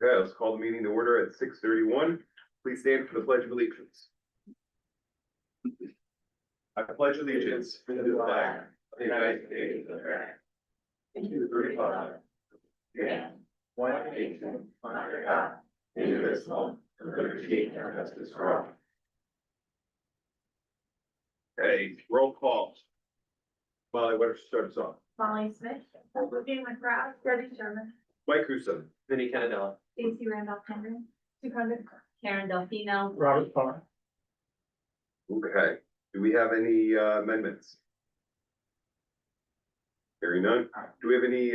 Okay, let's call the meeting to order at 6:31. Please stand for the Pledge of Allegiance. I pledge allegiance to the flag of the United States of America, and to the republic, one nation, under God, indivisible, with liberty and justice for all. Okay, roll call. Molly, what start us off? Molly Smith, Olivia McGrath, Debbie Sherman, Mike Huson. Vinnie Cannadella. Stacy Randolph Henry, 200, Karen Delfino, Robert Farr. Okay, do we have any amendments? Hearing none. Do we have any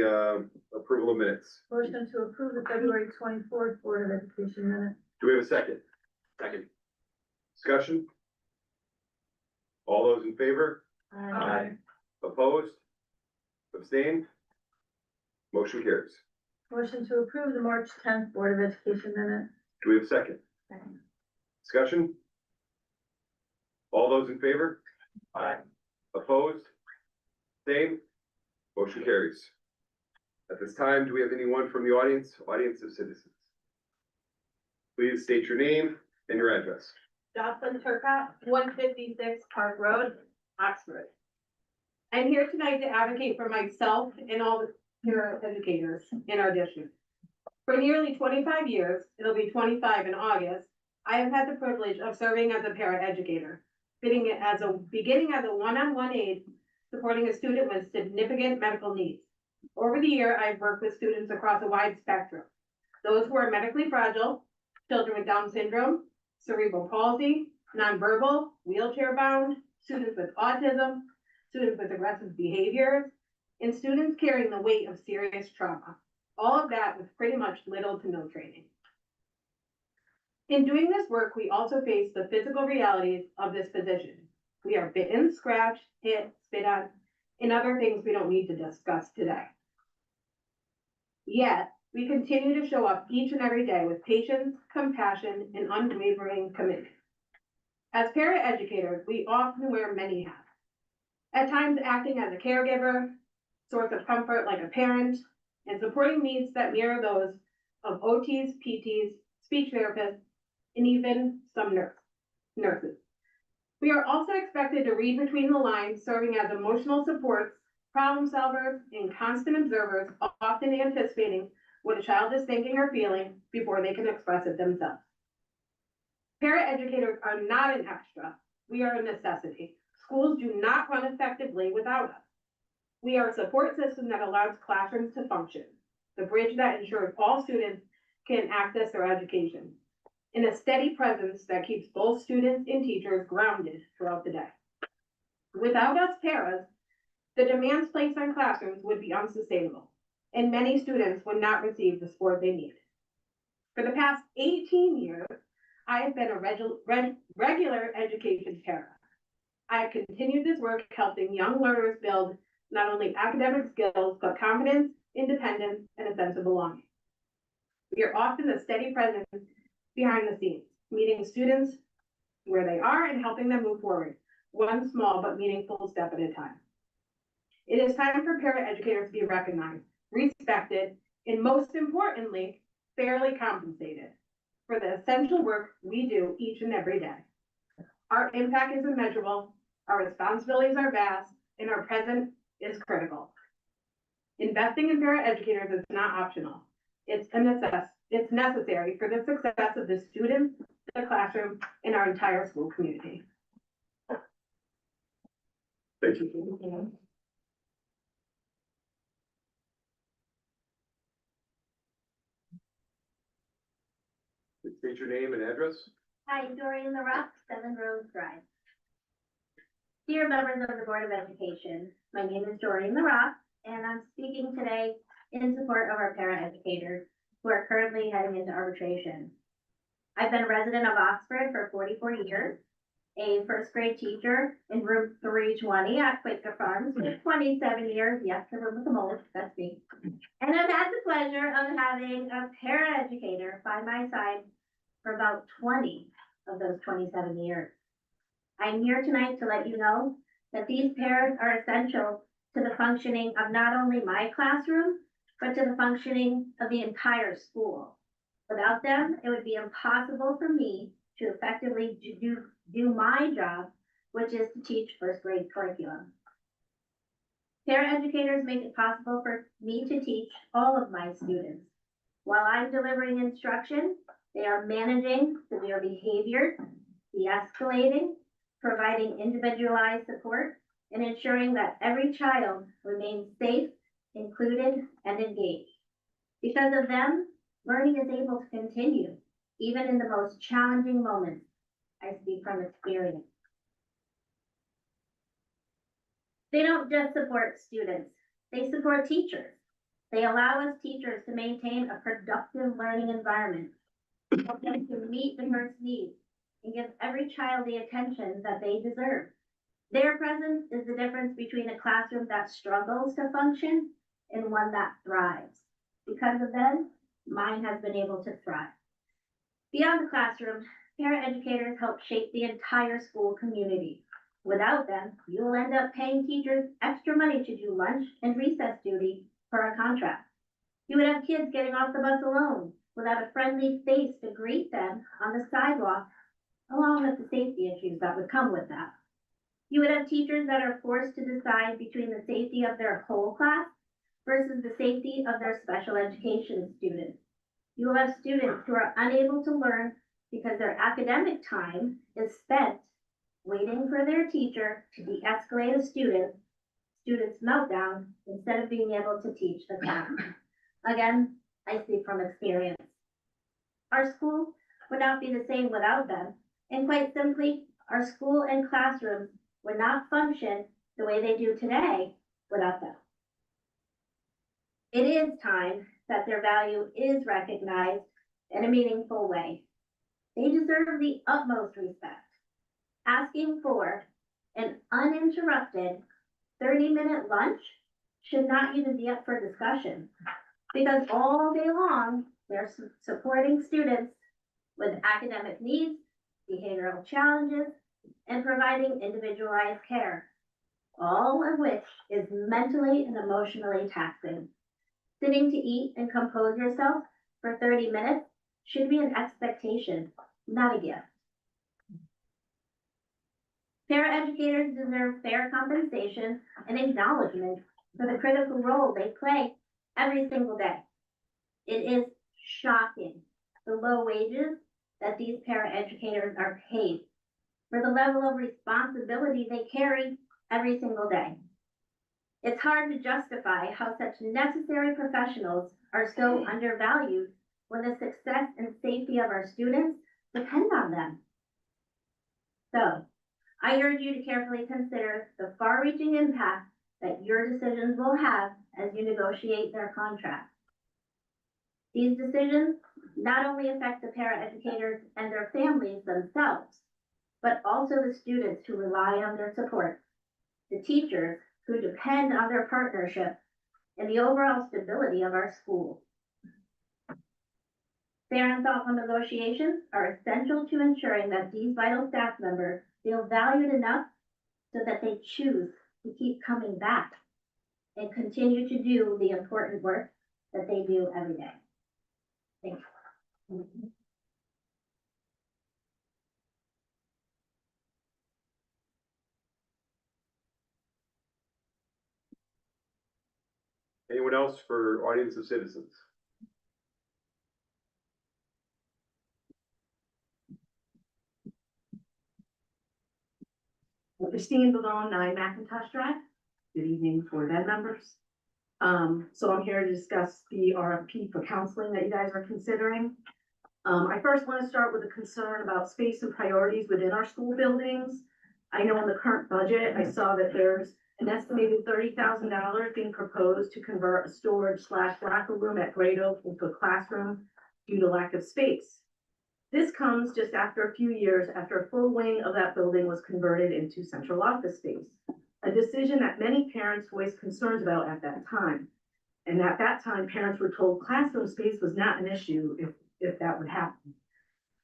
approval of minutes? motion to approve the February 24th Board of Education minutes. Do we have a second? Second. Discussion? All those in favor? Aye. Opposed? Abstained? Motion carries. Motion to approve the March 10th Board of Education minutes. Do we have a second? Discussion? All those in favor? Aye. Opposed? Same? Motion carries. At this time, do we have anyone from the audience of citizens? Please state your name and your address. Jocelyn Turcott, 156 Park Road, Oxford. I'm here tonight to advocate for myself and all the paraeducators in our district. For nearly 25 years, it'll be 25 in August, I have had the privilege of serving as a paraeducator, beginning as a one-on-one aide, supporting a student with significant medical needs. Over the year, I've worked with students across a wide spectrum. Those who are medically fragile, children with Down syndrome, cerebral palsy, nonverbal, wheelchair-bound, students with autism, students with aggressive behaviors, and students carrying the weight of serious trauma. All of that with pretty much little to no training. In doing this work, we also face the physical realities of this position. We are bitten, scratched, hit, spit on, and other things we don't need to discuss today. Yet, we continue to show up each and every day with patience, compassion, and unwavering commitment. As paraeducators, we often wear many hats. At times acting as a caregiver, source of comfort like a parent, and supporting needs that mirror those of OTs, PTs, speech therapists, and even some nurses. We are also expected to read between the lines, serving as emotional supports, problem solvers, and constant observers, often anticipating what a child is thinking or feeling before they can express it themselves. Paraeducators are not an extra, we are a necessity. Schools do not run effectively without us. We are a support system that allows classrooms to function, the bridge that ensures all students can access their education, and a steady presence that keeps both students and teachers grounded throughout the day. Without us paras, the demands placed on classrooms would be unsustainable, and many students would not receive the support they need. For the past 18 years, I have been a regular education para. I have continued this work helping young learners build not only academic skills, but confidence, independence, and a sense of belonging. We are often the steady presence behind the scenes, meeting students where they are and helping them move forward, one small but meaningful step at a time. It is time for paraeducators to be recognized, respected, and most importantly, fairly compensated for the essential work we do each and every day. Our impact is immeasurable, our responsibilities are vast, and our presence is critical. Investing in paraeducators is not optional. It's necessary for the success of the students, the classroom, and our entire school community. Thank you. Please state your name and address. Hi, Doreen LaRock, 7 Rose Drive. Dear members of the Board of Education, my name is Doreen LaRock, and I'm speaking today in support of our paraeducators who are currently heading into arbitration. I've been a resident of Oxford for 44 years, a first grade teacher in room 320 at Quaker Farms for 27 years. Yes, the room with the mold, that's me. And I've had the pleasure of having a paraeducator by my side for about 20 of those 27 years. I'm here tonight to let you know that these pairs are essential to the functioning of not only my classroom, but to the functioning of the entire school. Without them, it would be impossible for me to effectively do my job, which is to teach first grade curriculum. Paraeducators make it possible for me to teach all of my students. While I'm delivering instruction, they are managing severe behaviors, de-escalating, providing individualized support, and ensuring that every child remains safe, included, and engaged. Because of them, learning is able to continue, even in the most challenging moments. I speak from experience. They don't just support students, they support teachers. They allow us teachers to maintain a productive learning environment, help them to meet diverse needs, and give every child the attention that they deserve. Their presence is the difference between a classroom that struggles to function and one that thrives. Because of them, mine has been able to thrive. Beyond the classroom, paraeducators help shape the entire school community. Without them, you will end up paying teachers extra money to do lunch and recess duty per a contract. You would have kids getting off the bus alone without a friendly face to greet them on the sidewalk, along with the safety issues that would come with that. You would have teachers that are forced to decide between the safety of their whole class versus the safety of their special education students. You will have students who are unable to learn because their academic time is spent waiting for their teacher to de-escalate a student's meltdown instead of being able to teach the class. Again, I speak from experience. Our school would not be the same without them, and quite simply, our school and classrooms would not function the way they do today without them. It is time that their value is recognized in a meaningful way. They deserve the utmost respect. Asking for an uninterrupted 30-minute lunch should not even be up for discussion, because all day long, they're supporting students with academic needs, behavioral challenges, and providing individualized care, all of which is mentally and emotionally taxing. Sitting to eat and compose yourself for 30 minutes should be an expectation, not a gift. Paraeducators deserve fair compensation and acknowledgement for the critical role they play every single day. It is shocking the low wages that these paraeducators are paid for the level of responsibility they carry every single day. It's hard to justify how such necessary professionals are so undervalued when the success and safety of our students depend on them. So, I urge you to carefully consider the far-reaching impact that your decisions will have as you negotiate their contracts. These decisions not only affect the paraeducators and their families themselves, but also the students who rely on their support, the teachers who depend on their partnership, and the overall stability of our schools. Fair and thoughtful negotiations are essential to ensuring that these vital staff members feel valued enough so that they choose to keep coming back and continue to do the important work that they do every day. Thank you. Anyone else for audience of citizens? Christine Bavone, 9 McIntosh Drive. Good evening, board members. So I'm here to discuss the RFP for counseling that you guys are considering. I first want to start with a concern about space and priorities within our school buildings. I know in the current budget, I saw that there's an estimated $30,000 being proposed to convert a storage/locker room at Great Oak into a classroom due to lack of space. This comes just after a few years after a full wing of that building was converted into central office space, a decision that many parents voiced concerns about at that time. And at that time, parents were told classroom space was not an issue if that would happen.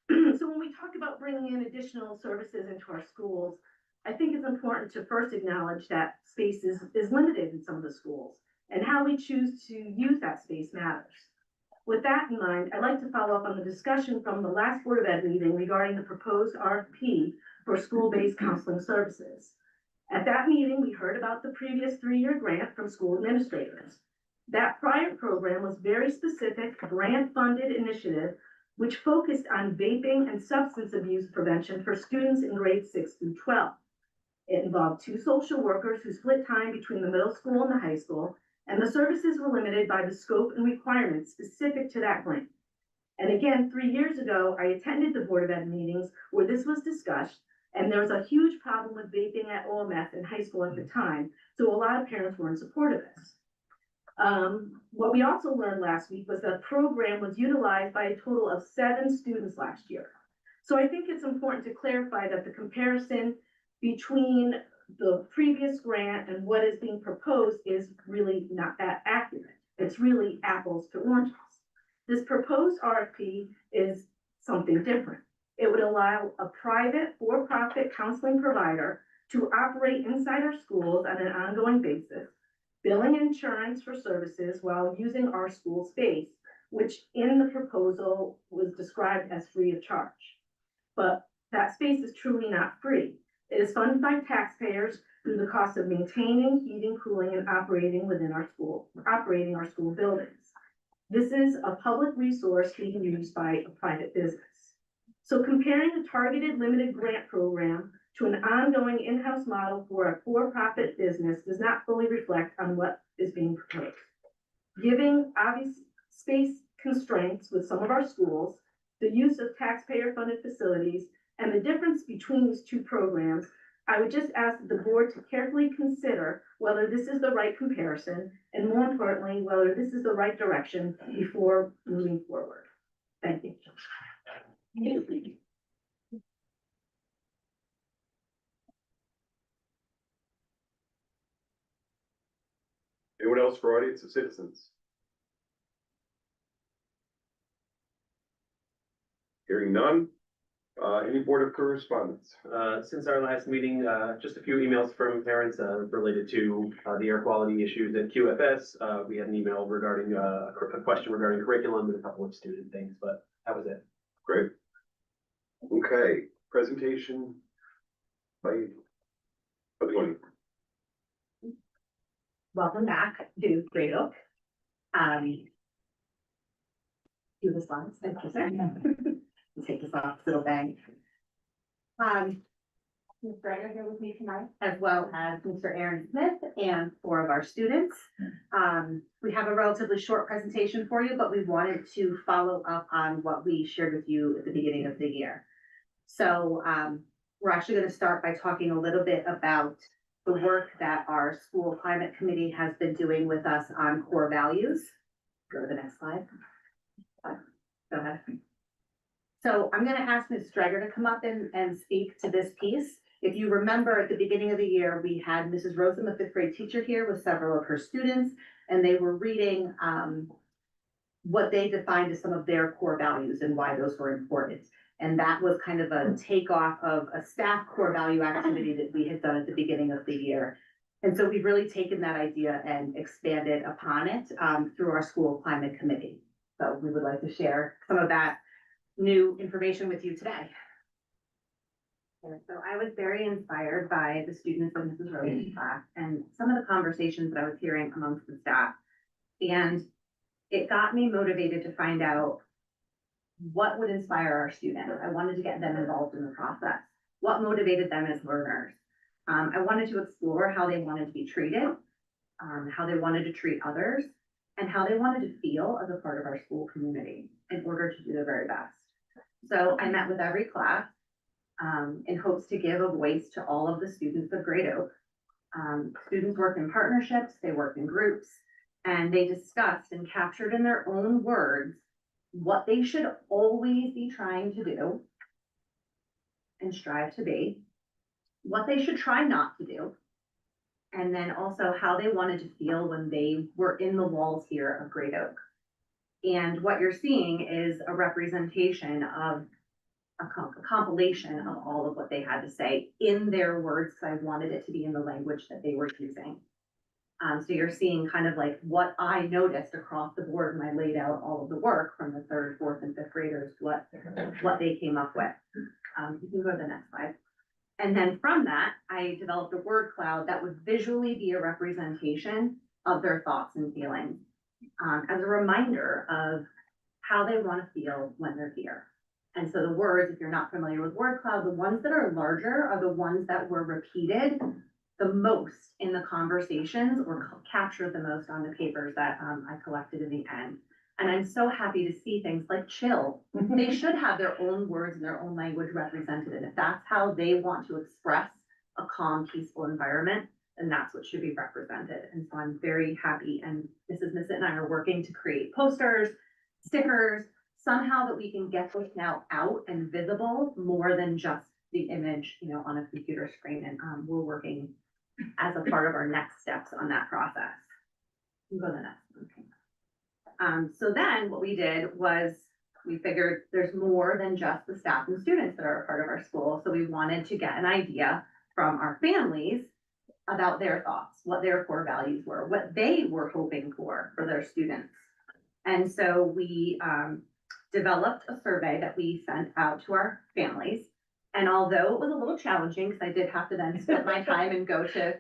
So when we talk about bringing in additional services into our schools, I think it's important to first acknowledge that space is limited in some of the schools, and how we choose to use that space matters. With that in mind, I'd like to follow up on the discussion from the last Board of Ed meeting regarding the proposed RFP for school-based counseling services. At that meeting, we heard about the previous 3-year grant from school administrators. That prior program was very specific, grant-funded initiative which focused on vaping and substance abuse prevention for students in grades 6 through 12. It involved 2 social workers who split time between the middle school and the high school, and the services were limited by the scope and requirements specific to that grant. And again, 3 years ago, I attended the Board of Ed meetings where this was discussed, and there was a huge problem with vaping at OMF in high school at the time, so a lot of parents were in support of this. What we also learned last week was that the program was utilized by a total of 7 students last year. So I think it's important to clarify that the comparison between the previous grant and what is being proposed is really not that accurate. It's really apples to oranges. This proposed RFP is something different. It would allow a private for-profit counseling provider to operate inside our schools on an ongoing basis, billing insurance for services while using our school space, which in the proposal was described as free of charge. But that space is truly not free. It is funded by taxpayers through the cost of maintaining, heating, cooling, and operating our school buildings. This is a public resource being used by a private business. So comparing a targeted limited grant program to an ongoing in-house model for a for-profit business does not fully reflect on what is being proposed. Giving obvious space constraints with some of our schools, the use of taxpayer-funded facilities, and the difference between these 2 programs, I would just ask the board to carefully consider whether this is the right comparison, and more importantly, whether this is the right direction before moving forward. Thank you. Anyone else for audience of citizens? Hearing none. Any board of correspondence? Since our last meeting, just a few emails from parents, related to, the air quality issues at QFS. We had an email regarding, a question regarding curriculum and a couple of student things, but that was it. Great. Okay, presentation by. Welcome back to Great Oak. Do the slides, thank you, sir. Take this off, little bang. Ms. Greger here with me tonight, as well as Mr. Aaron Smith and 4 of our students. We have a relatively short presentation for you, but we wanted to follow up on what we shared with you at the beginning of the year. So we're actually going to start by talking a little bit about the work that our school climate committee has been doing with us on core values. Go to the next slide. Go ahead. So I'm going to ask Ms. Streger to come up and speak to this piece. If you remember at the beginning of the year, we had Mrs. Rosen, the 5th grade teacher here with several of her students, and they were reading what they defined as some of their core values and why those were important. And that was kind of a takeoff of a staff core value activity that we had done at the beginning of the year. And so we've really taken that idea and expanded upon it through our school climate committee. So we would like to share some of that new information with you today. So I was very inspired by the students in Mrs. Rosen's class and some of the conversations that I was hearing amongst the staff. And it got me motivated to find out what would inspire our students. I wanted to get them involved in the process. What motivated them as learners? I wanted to explore how they wanted to be treated, how they wanted to treat others, and how they wanted to feel as a part of our school community in order to do their very best. So I met with every class in hopes to give a voice to all of the students of Great Oak. Students worked in partnerships, they worked in groups, and they discussed and captured in their own words what they should always be trying to do and strive to be, what they should try not to do, and then also how they wanted to feel when they were in the walls here of Great Oak. And what you're seeing is a representation of a compilation of all of what they had to say in their words, because I wanted it to be in the language that they were using. So you're seeing kind of like what I noticed across the board when I laid out all of the work from the third, fourth, and fifth graders, what they came up with. You can go to the next slide. And then from that, I developed a word cloud that would visually be a representation of their thoughts and feelings, as a reminder of how they want to feel when they're here. And so the words, if you're not familiar with word cloud, the ones that are larger are the ones that were repeated the most in the conversations or captured the most on the papers that I collected in the end. And I'm so happy to see things like chill. They should have their own words and their own language represented. And if that's how they want to express a calm, peaceful environment, then that's what should be represented. And so I'm very happy. And Mrs. Missett and I are working to create posters, stickers, somehow that we can get this now out and visible more than just the image, you know, on a computer screen. And we're working as a part of our next steps on that process. You can go to the next one. Okay. So then what we did was we figured there's more than just the staff and students that are a part of our school. So we wanted to get an idea from our families about their thoughts, what their core values were, what they were hoping for their students. And so we developed a survey that we sent out to our families. And although it was a little challenging, because I did have to then spend my time and go to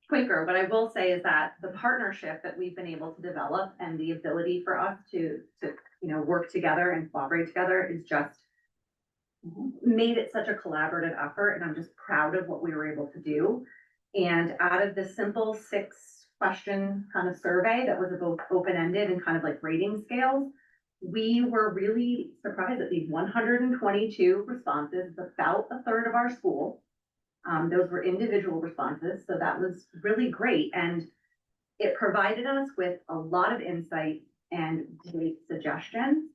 Quaker, what I will say is that the partnership that we've been able to develop and the ability for us to work together and collaborate together is just made it such a collaborative effort. And I'm just proud of what we were able to do. And out of the simple 6-question kind of survey that was both open-ended and kind of like rating scales, we were really surprised at these 122 responses, about a third of our school. Those were individual responses, so that was really great. And it provided us with a lot of insight and great suggestions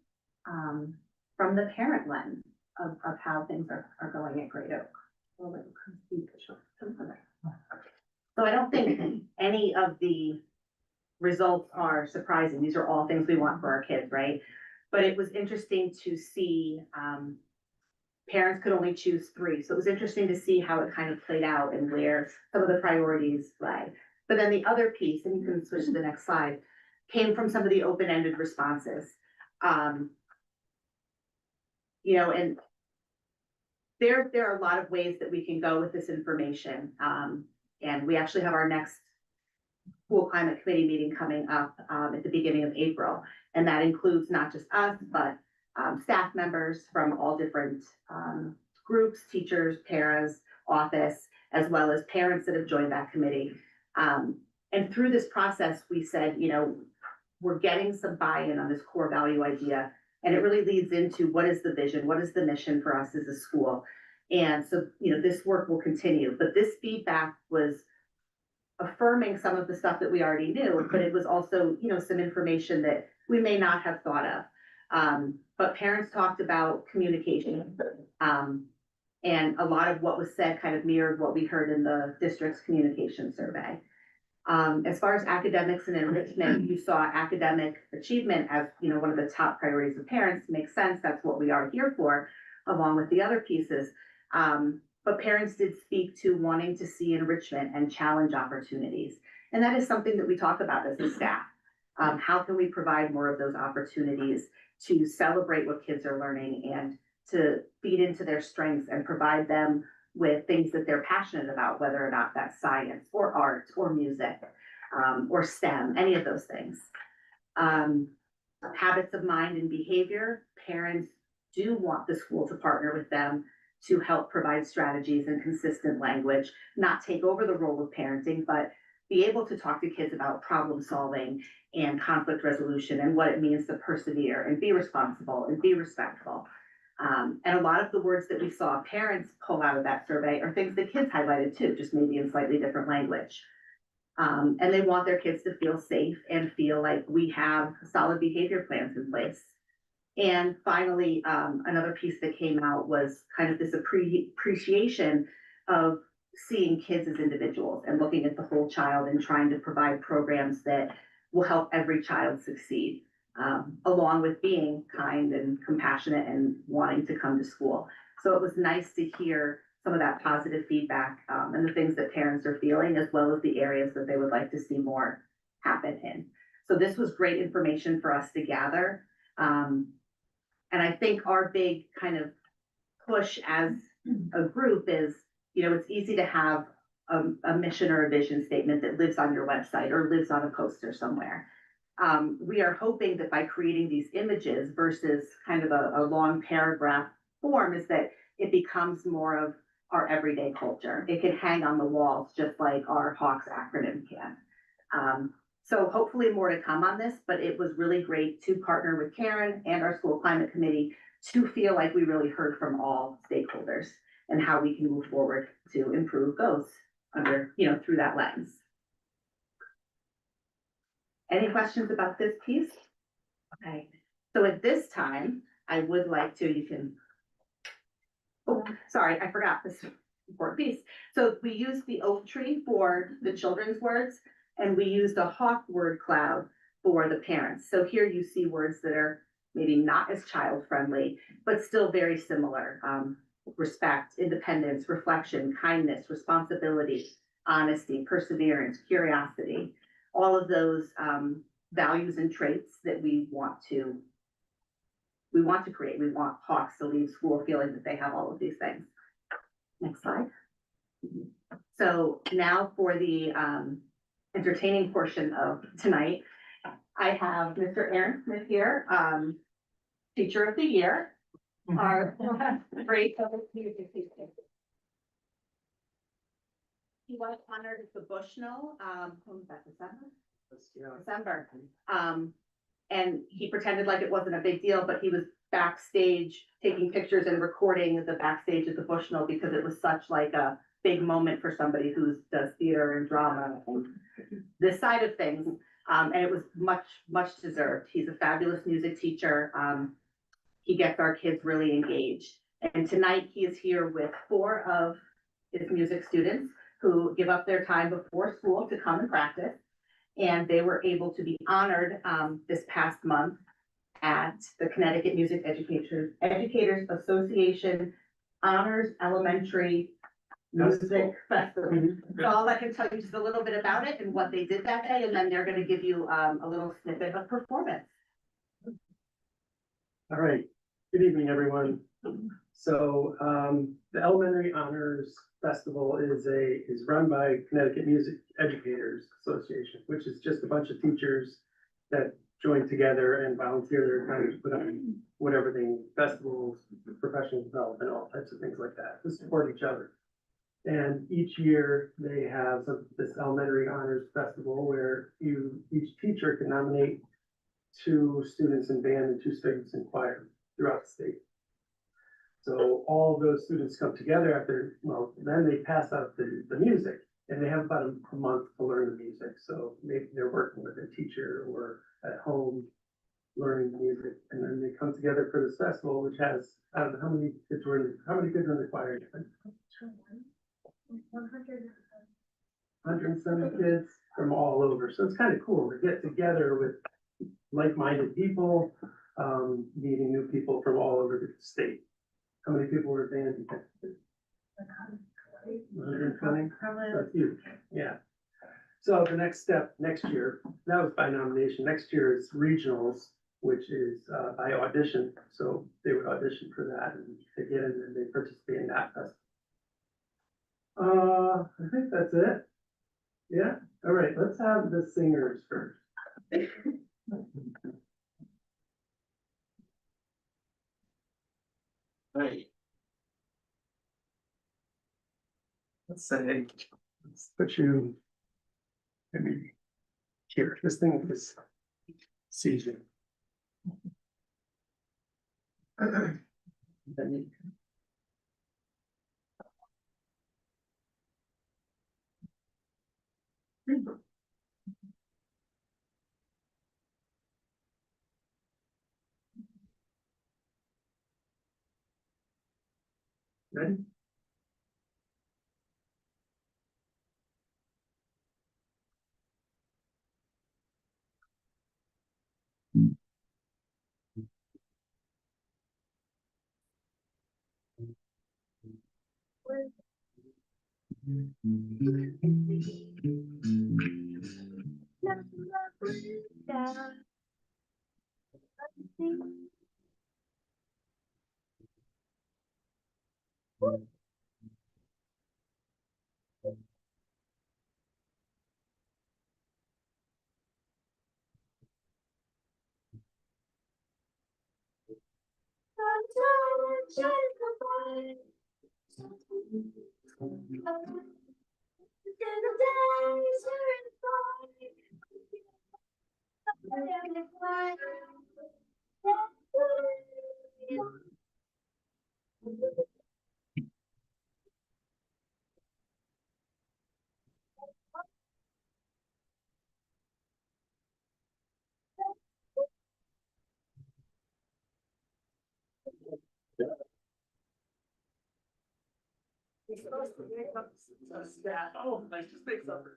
from the parent lens of how things are going at Great Oak. So I don't think any of the results are surprising. These are all things we want for our kids, right? But it was interesting to see parents could only choose 3. So it was interesting to see how it kind of played out and where some of the priorities lay. But then the other piece, and you can switch to the next slide, came from some of the open-ended responses. And there are a lot of ways that we can go with this information. And we actually have our next school climate committee meeting coming up at the beginning of April. And that includes not just us, but staff members from all different groups, teachers, paras, office, as well as parents that have joined that committee. And through this process, we said, we're getting some buy-in on this core value idea. And it really leads into what is the vision, what is the mission for us as a school. And so, this work will continue. But this feedback was affirming some of the stuff that we already knew, but it was also, some information that we may not have thought of. But parents talked about communication. And a lot of what was said kind of mirrored what we heard in the district's communication survey. As far as academics and enrichment, you saw academic achievement as, one of the top priorities of parents. Makes sense. That's what we are here for, along with the other pieces. But parents did speak to wanting to see enrichment and challenge opportunities. And that is something that we talk about as a staff. How can we provide more of those opportunities to celebrate what kids are learning and to feed into their strengths and provide them with things that they're passionate about, whether or not that's science or art or music or STEM, any of those things. Habits of mind and behavior, parents do want the school to partner with them to help provide strategies and consistent language, not take over the role of parenting, but be able to talk to kids about problem solving and conflict resolution and what it means to persevere and be responsible and be respectful. And a lot of the words that we saw parents pull out of that survey are things that kids highlighted too, just maybe in slightly different language. And they want their kids to feel safe and feel like we have solid behavior plans in place. And finally, another piece that came out was kind of this appreciation of seeing kids as individuals and looking at the whole child and trying to provide programs that will help every child succeed, along with being kind and compassionate and wanting to come to school. So it was nice to hear some of that positive feedback, and the things that parents are feeling, as well as the areas that they would like to see more happen in. So this was great information for us to gather. And I think our big kind of push as a group is, it's easy to have a mission or a vision statement that lives on your website or lives on a poster somewhere. We are hoping that by creating these images versus kind of a long paragraph form is that it becomes more of our everyday culture. It can hang on the walls just like our Hawks acronym can. So hopefully more to come on this, but it was really great to partner with Karen and our school climate committee to feel like we really heard from all stakeholders and how we can move forward to improve goals through that lens. Any questions about this piece? Okay, so at this time, I would like to, sorry, I forgot this important piece. So we used the oak tree for the children's words, and we used a hawk word cloud for the parents. So here you see words that are maybe not as child friendly, but still very similar. Respect, independence, reflection, kindness, responsibility, honesty, perseverance, curiosity, all of those values and traits that we want to create. We want Hawks to leave school feeling that they have all of these things. Next slide. So now for the entertaining portion of tonight, I have Mr. Aaron Smith here, Teacher of the Year. Our great public music teacher. He was honored at the Bushnell, when was that, December? And he pretended like it wasn't a big deal, but he was backstage taking pictures and recording the backstage at the Bushnell because it was such like a big moment for somebody who does theater and drama and this side of things. And it was much, much deserved. He's a fabulous music teacher. He gets our kids really engaged. And tonight he is here with 4 of his music students who give up their time before school to come and practice. And they were able to be honored this past month at the Connecticut Music Educators Association Honors Elementary Music Festival. So all I can tell you just a little bit about it and what they did that day, and then they're going to give you a little snippet of performance. All right, good evening, everyone. So the Elementary Honors Festival is run by Connecticut Music Educators Association, which is just a bunch of teachers that join together and volunteer their time to put on whatever they need, festivals, professional development, all types of things like that, to support each other. And each year they have this Elementary Honors Festival where each teacher can nominate 2 students in band and 2 students in choir throughout the state. So all those students come together after, then they pass out the music, and they have about a month to learn the music. So maybe they're working with a teacher or at home learning the music, and then they come together for this festival, which has, I don't know, how many kids are in the choir? 170 kids from all over. So it's kind of cool to get together with like-minded people, meeting new people from all over the state. How many people were banned? 120? That's huge. Yeah. So the next step next year, that was by nomination. Next year is regionals, which is by audition. So they would audition for that and they get in and they participate in that festival. I think that's it. Yeah. All right. Let's have the singers first. Right. Let's put you maybe here. This thing is seizing. Then ready? Oh, nice to speak something.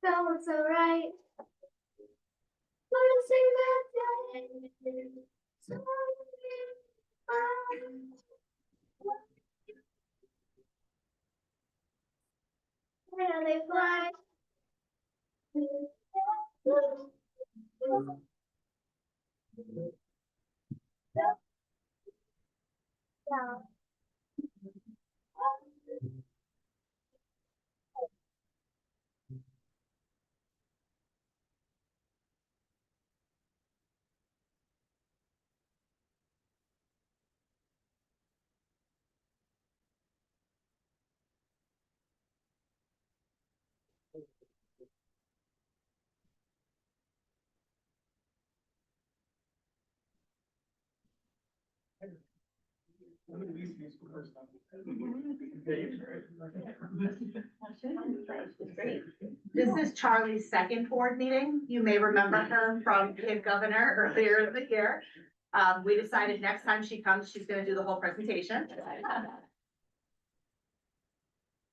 Felt so right. Wanna sing that day. So where they fly. Yeah. This is Charlie's second board meeting. You may remember her from Kid Governor earlier in the year. We decided next time she comes, she's gonna do the whole presentation.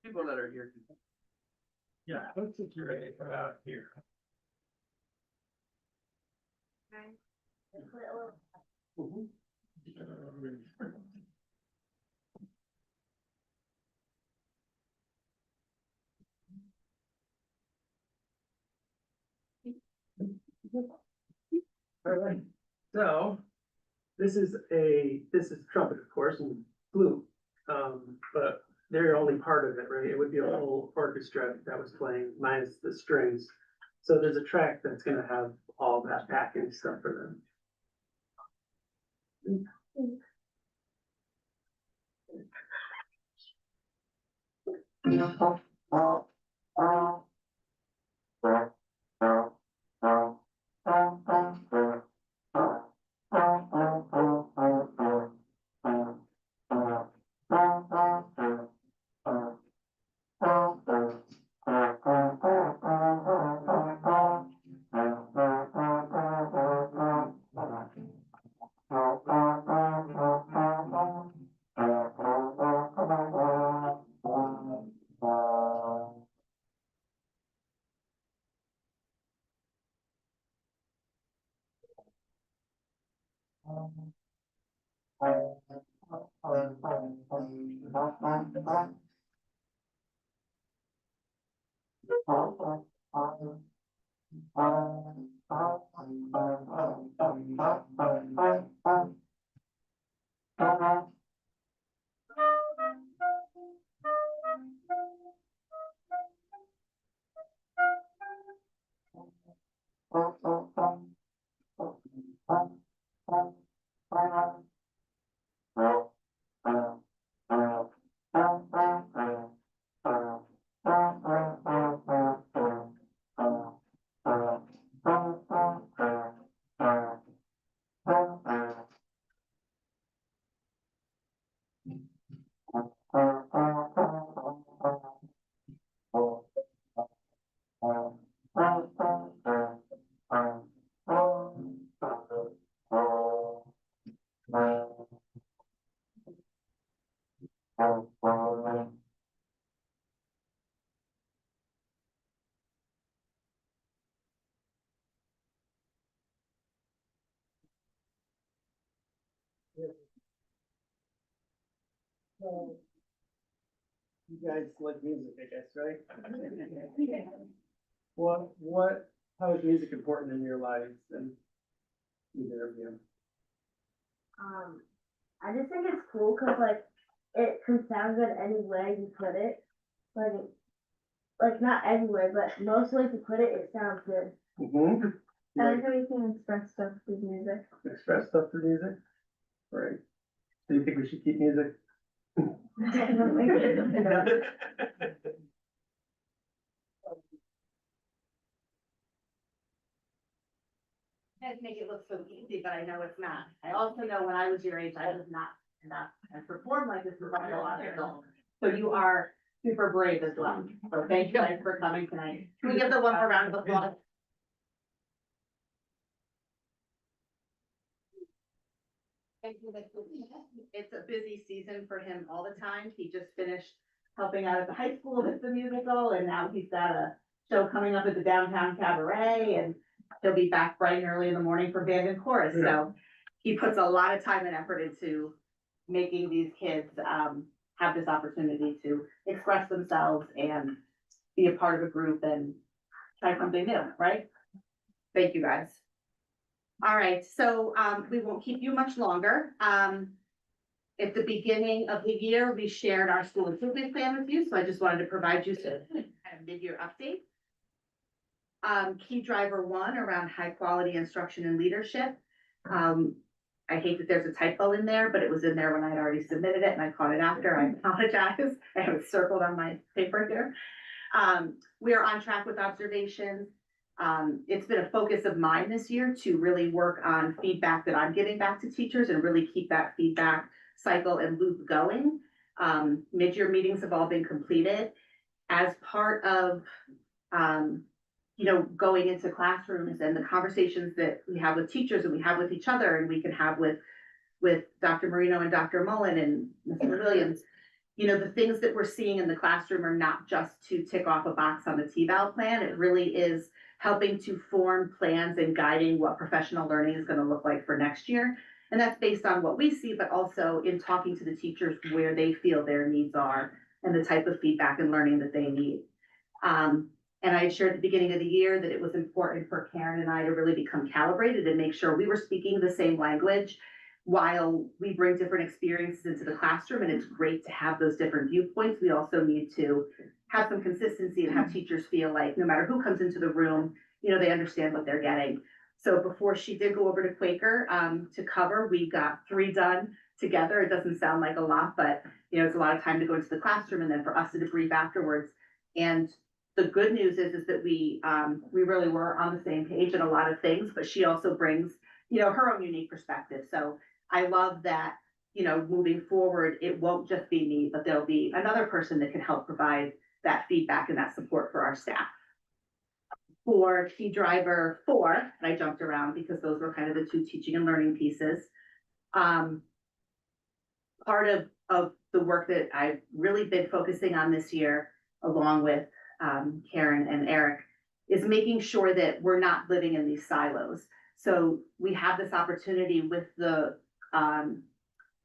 People that are here. Yeah, I don't think you're ready for out here. All right, so this is trumpet, of course, and flute. But they're only part of it, right? It would be a whole orchestra that was playing minus the strings. So there's a track that's gonna have all that backing stuff for them. You guys like music, I guess, right? How is music important in your lives and either of you? I just think it's cool because like it can sound good any way you put it. Like not anywhere, but most ways you put it, it sounds good. Mm-hmm. I like how you can express stuff through music. Express stuff through music? Right. Do you think we should keep music? Guys make it look so easy, but I know it's not. I also know when I was your age, I was not enough and performed like this with a lot of adults. So you are super brave as well. So thank you guys for coming tonight. Can we give the one more round of applause? It's a busy season for him all the time. He just finished helping out at the high school with the musical, and now he's got a show coming up at the Downtown Cabaret, and he'll be back bright and early in the morning for band and chorus. So he puts a lot of time and effort into making these kids have this opportunity to express themselves and be a part of a group and try something new, right? Thank you, guys. All right, so we won't keep you much longer. At the beginning of the year, we shared our school improvement plan with you, so I just wanted to provide you some kind of mid-year update. Key driver 1 around high quality instruction and leadership. I hate that there's a typo in there, but it was in there when I had already submitted it and I caught it after. I apologize. I have it circled on my paper here. We are on track with observations. It's been a focus of mine this year to really work on feedback that I'm getting back to teachers and really keep that feedback cycle and loop going. Mid-year meetings have all been completed. As part of, going into classrooms and the conversations that we have with teachers and we have with each other and we can have with Dr. Marino and Dr. Mullen and Mr. Williams, the things that we're seeing in the classroom are not just to tick off a box on the TVAL plan. It really is helping to form plans and guiding what professional learning is going to look like for next year. And that's based on what we see, but also in talking to the teachers where they feel their needs are and the type of feedback and learning that they need. And I shared at the beginning of the year that it was important for Karen and I to really become calibrated and make sure we were speaking the same language while we bring different experiences into the classroom. And it's great to have those different viewpoints. We also need to have some consistency and have teachers feel like no matter who comes into the room, they understand what they're getting. So before she did go over to Quaker to cover, we got 3 done together. It doesn't sound like a lot, but it's a lot of time to go into the classroom and then for us to debrief afterwards. And the good news is that we really were on the same page in a lot of things, but she also brings, her own unique perspective. So I love that, moving forward, it won't just be me, but there'll be another person that can help provide that feedback and that support for our staff. For key driver 4, and I jumped around because those were kind of the 2 teaching and learning pieces. Part of the work that I've really been focusing on this year, along with Karen and Eric, is making sure that we're not living in these silos. So we have this opportunity with the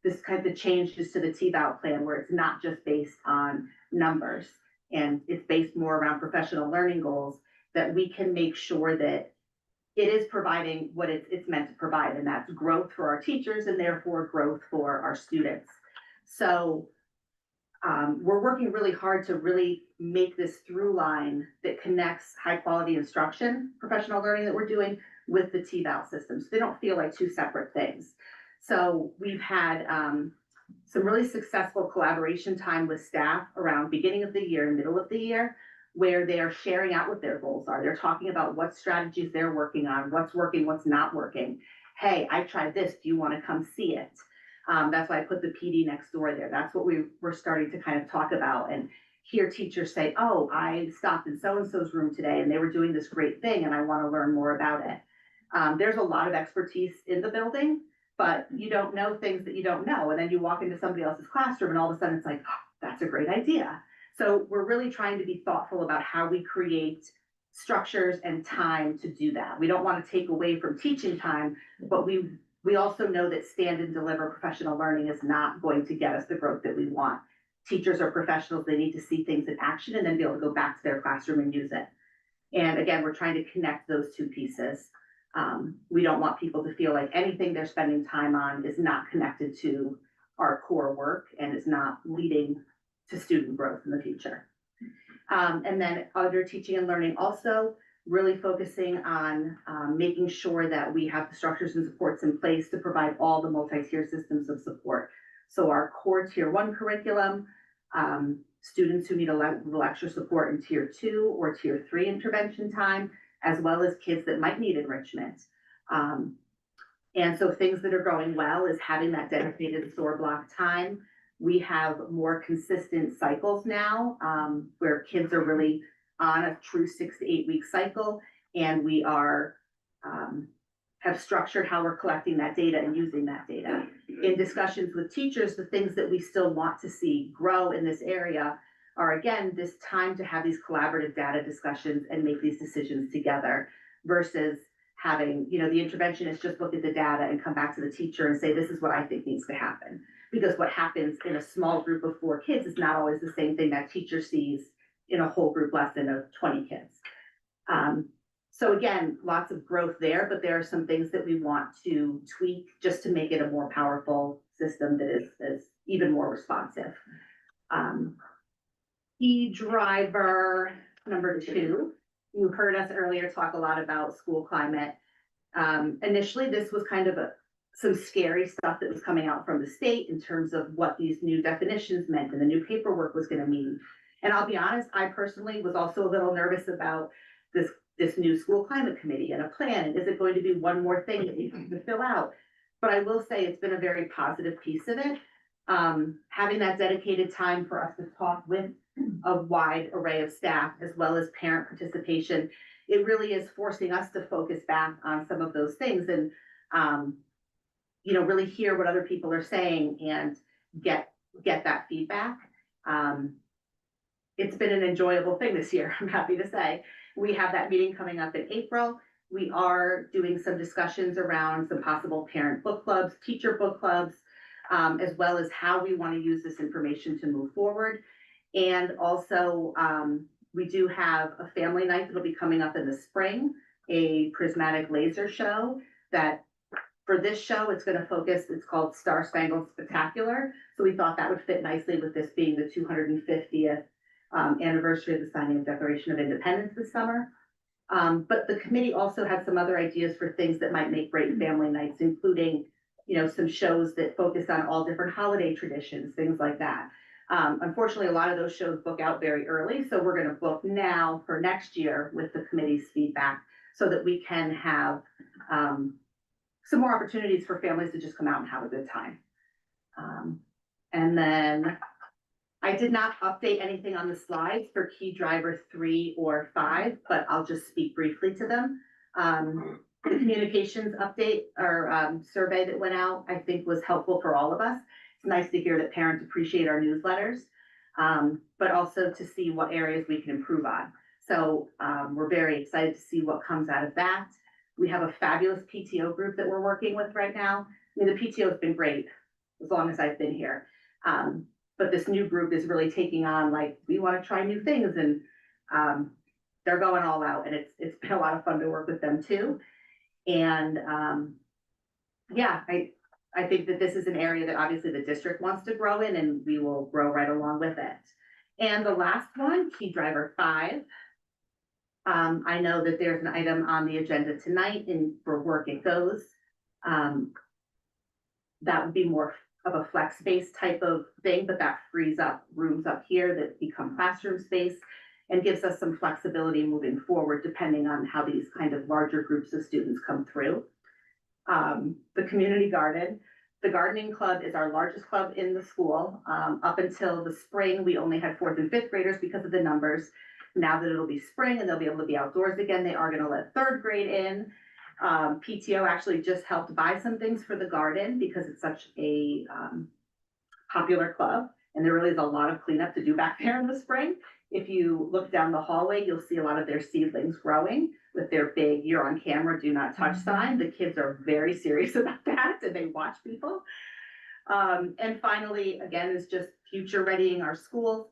this kind of changes to the TVAL plan where it's not just based on numbers and it's based more around professional learning goals, that we can make sure that it is providing what it's meant to provide, and that's growth for our teachers and therefore growth for our students. So we're working really hard to really make this through line that connects high quality instruction, professional learning that we're doing with the TVAL system. So they don't feel like 2 separate things. So we've had some really successful collaboration time with staff around beginning of the year and middle of the year, where they are sharing out what their goals are. They're talking about what strategies they're working on, what's working, what's not working. Hey, I tried this. Do you want to come see it? That's why I put the PD next door there. That's what we were starting to kind of talk about and hear teachers say, oh, I stopped in so-and-so's room today and they were doing this great thing and I want to learn more about it. There's a lot of expertise in the building, but you don't know things that you don't know. And then you walk into somebody else's classroom and all of a sudden it's like, oh, that's a great idea. So we're really trying to be thoughtful about how we create structures and time to do that. We don't want to take away from teaching time, but we We also know that stand and deliver professional learning is not going to get us the growth that we want. Teachers are professionals, they need to see things in action and then be able to go back to their classroom and use it. And again, we're trying to connect those two pieces. We don't want people to feel like anything they're spending time on is not connected to our core work and is not leading to student growth in the future. And then other teaching and learning also really focusing on making sure that we have the structures and supports in place to provide all the multi-tier systems of support. So our core tier 1 curriculum, students who need a little extra support in tier 2 or tier 3 intervention time, as well as kids that might need enrichment. And so things that are going well is having that dedicated SOAR block time. We have more consistent cycles now, where kids are really on a true 6 to 8 week cycle, and we are have structured how we're collecting that data and using that data. In discussions with teachers, the things that we still want to see grow in this area are, again, this time to have these collaborative data discussions and make these decisions together versus having, you know, the interventionist just look at the data and come back to the teacher and say, this is what I think needs to happen. Because what happens in a small group of 4 kids is not always the same thing that teacher sees in a whole group lesson of 20 kids. So again, lots of growth there, but there are some things that we want to tweak just to make it a more powerful system that is even more responsive. Key driver number 2, you heard us earlier talk a lot about school climate. Initially, this was kind of some scary stuff that was coming out from the state in terms of what these new definitions meant and the new paperwork was going to mean. And I'll be honest, I personally was also a little nervous about this new school climate committee and a plan. And is it going to be one more thing that you have to fill out? But I will say it's been a very positive piece of it. Having that dedicated time for us to talk with a wide array of staff as well as parent participation, it really is forcing us to focus back on some of those things and you know, really hear what other people are saying and get that feedback. It's been an enjoyable thing this year, I'm happy to say. We have that meeting coming up in April. We are doing some discussions around some possible parent book clubs, teacher book clubs, as well as how we want to use this information to move forward. And also, we do have a family night that'll be coming up in the spring, a prismatic laser show that for this show, it's going to focus, it's called Star Spangled Spectacular. So we thought that would fit nicely with this being the 250th anniversary of the signing of Declaration of Independence this summer. But the committee also had some other ideas for things that might make great family nights, including, you know, some shows that focus on all different holiday traditions, things like that. Unfortunately, a lot of those shows book out very early, so we're going to book now for next year with the committee's feedback so that we can have some more opportunities for families to just come out and have a good time. And then I did not update anything on the slides for key driver 3 or 5, but I'll just speak briefly to them. The communications update or survey that went out, I think was helpful for all of us. It's nice to hear that parents appreciate our newsletters, but also to see what areas we can improve on. So we're very excited to see what comes out of that. We have a fabulous PTO group that we're working with right now. I mean, the PTO has been great as long as I've been here. But this new group is really taking on, like, we want to try new things, and they're going all out, and it's been a lot of fun to work with them too. And yeah, I think that this is an area that obviously the district wants to grow in, and we will grow right along with it. And the last one, key driver 5. I know that there's an item on the agenda tonight, and for work it goes. That would be more of a flex space type of thing, but that frees up rooms up here that become classroom space and gives us some flexibility moving forward, depending on how these kind of larger groups of students come through. The community garden. The gardening club is our largest club in the school. Up until the spring, we only had 4th and 5th graders because of the numbers. Now that it'll be spring and they'll be able to be outdoors again, they are going to let 3rd grade in. PTO actually just helped buy some things for the garden because it's such a popular club, and there really is a lot of cleanup to do back there in the spring. If you look down the hallway, you'll see a lot of their seedlings growing, with their big, you're on camera, do not touch sign. The kids are very serious about that and they watch people. And finally, again, is just future readying our schools.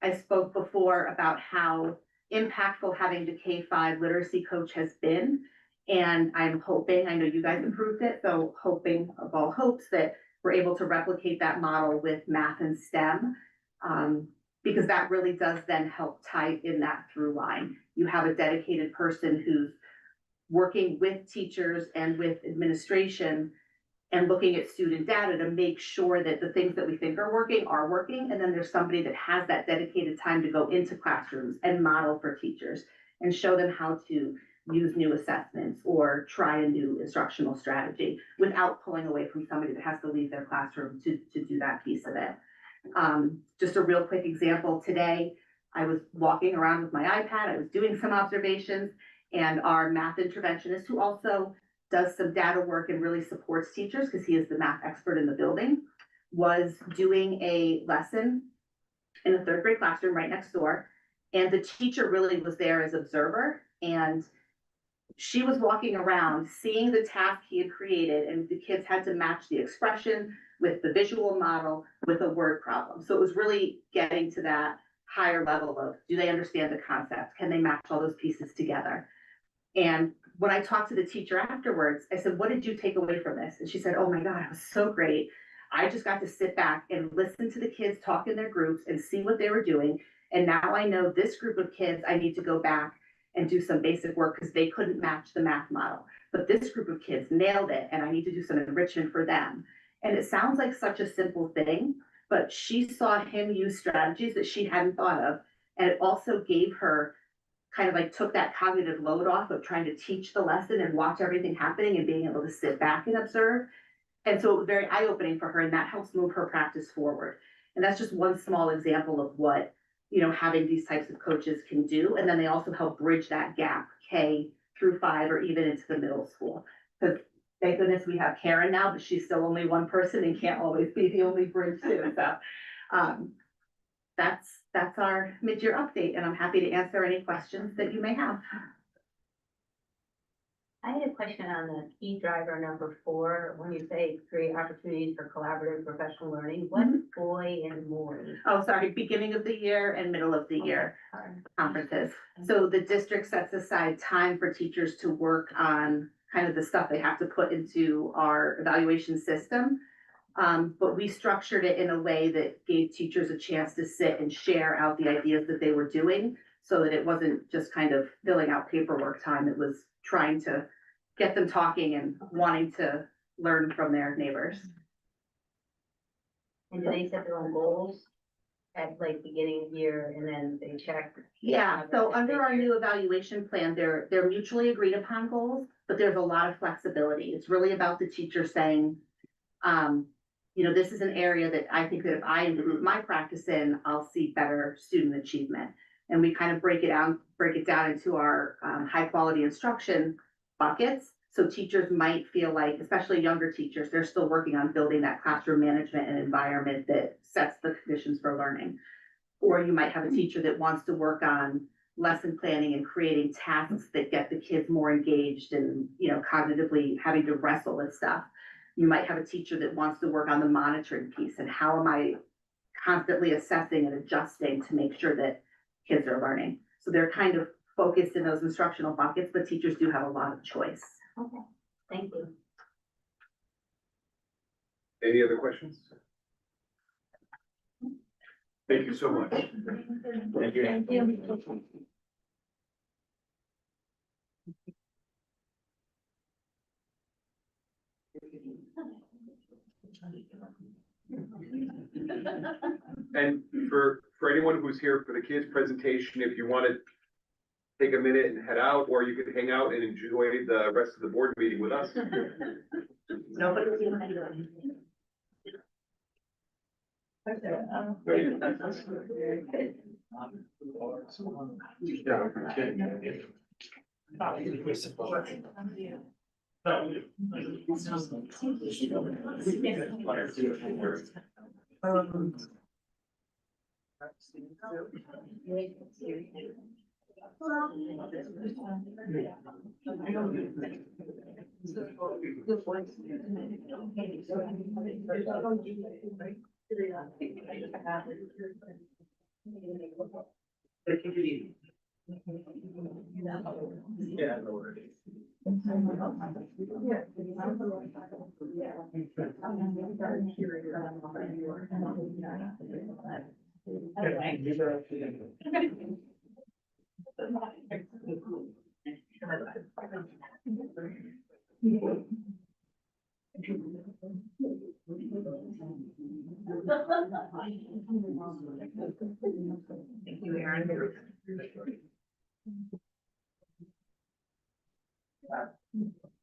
I spoke before about how impactful having the K-5 literacy coach has been. And I'm hoping, I know you guys approved it, so hoping of all hopes that we're able to replicate that model with math and STEM. Because that really does then help tie in that through line. You have a dedicated person who's working with teachers and with administration and looking at student data to make sure that the things that we think are working. And then there's somebody that has that dedicated time to go into classrooms and model for teachers and show them how to use new assessments or try a new instructional strategy without pulling away from somebody that has to leave their classroom to do that piece of it. Just a real quick example, today I was walking around with my iPad, I was doing some observations, and our math interventionist, who also does some data work and really supports teachers because he is the math expert in the building, was doing a lesson in a third grade classroom right next door. And the teacher really was there as observer, and she was walking around seeing the task he had created, and the kids had to match the expression with the visual model with a word problem. So it was really getting to that higher level of, do they understand the concept? Can they match all those pieces together? And when I talked to the teacher afterwards, I said, what did you take away from this? And she said, oh my God, it was so great. I just got to sit back and listen to the kids talk in their groups and see what they were doing. And now I know this group of kids, I need to go back and do some basic work because they couldn't match the math model. But this group of kids nailed it, and I need to do some enrichment for them. And it sounds like such a simple thing, but she saw him use strategies that she hadn't thought of. And it also gave her kind of like took that cognitive load off of trying to teach the lesson and watch everything happening and being able to sit back and observe. And so it was very eye-opening for her, and that helps move her practice forward. And that's just one small example of what, you know, having these types of coaches can do. And then they also help bridge that gap, K through 5 or even into the middle school. Because thank goodness we have Karen now, but she's still only one person and can't always be the only bridge too. So that's our mid-year update, and I'm happy to answer any questions that you may have. I had a question on the key driver number 4, when you say create opportunities for collaborative professional learning, what's boy and Maury? Oh, sorry, beginning of the year and middle of the year conferences. So the district sets aside time for teachers to work on kind of the stuff they have to put into our evaluation system. But we structured it in a way that gave teachers a chance to sit and share out the ideas that they were doing so that it wasn't just kind of filling out paperwork time. It was trying to get them talking and wanting to learn from their neighbors. And do they set their own goals at like beginning of year and then they check? Yeah, so under our new evaluation plan, they're mutually agreed upon goals, but there's a lot of flexibility. It's really about the teacher saying, you know, this is an area that I think that if I improve my practice in, I'll see better student achievement. And we kind of break it down into our high quality instruction buckets. So teachers might feel like, especially younger teachers, they're still working on building that classroom management and environment that sets the conditions for learning. Or you might have a teacher that wants to work on lesson planning and creating tasks that get the kids more engaged and, you know, cognitively having to wrestle with stuff. You might have a teacher that wants to work on the monitoring piece and how am I constantly assessing and adjusting to make sure that kids are learning. So they're kind of focused in those instructional buckets, but teachers do have a lot of choice. Okay, thank you. Any other questions? Thank you so much. Thank you. And for anyone who's here for the kids presentation, if you want to take a minute and head out, or you could hang out and enjoy the rest of the board meeting with us. Nobody's Yeah, no worries. Thank you, Aaron.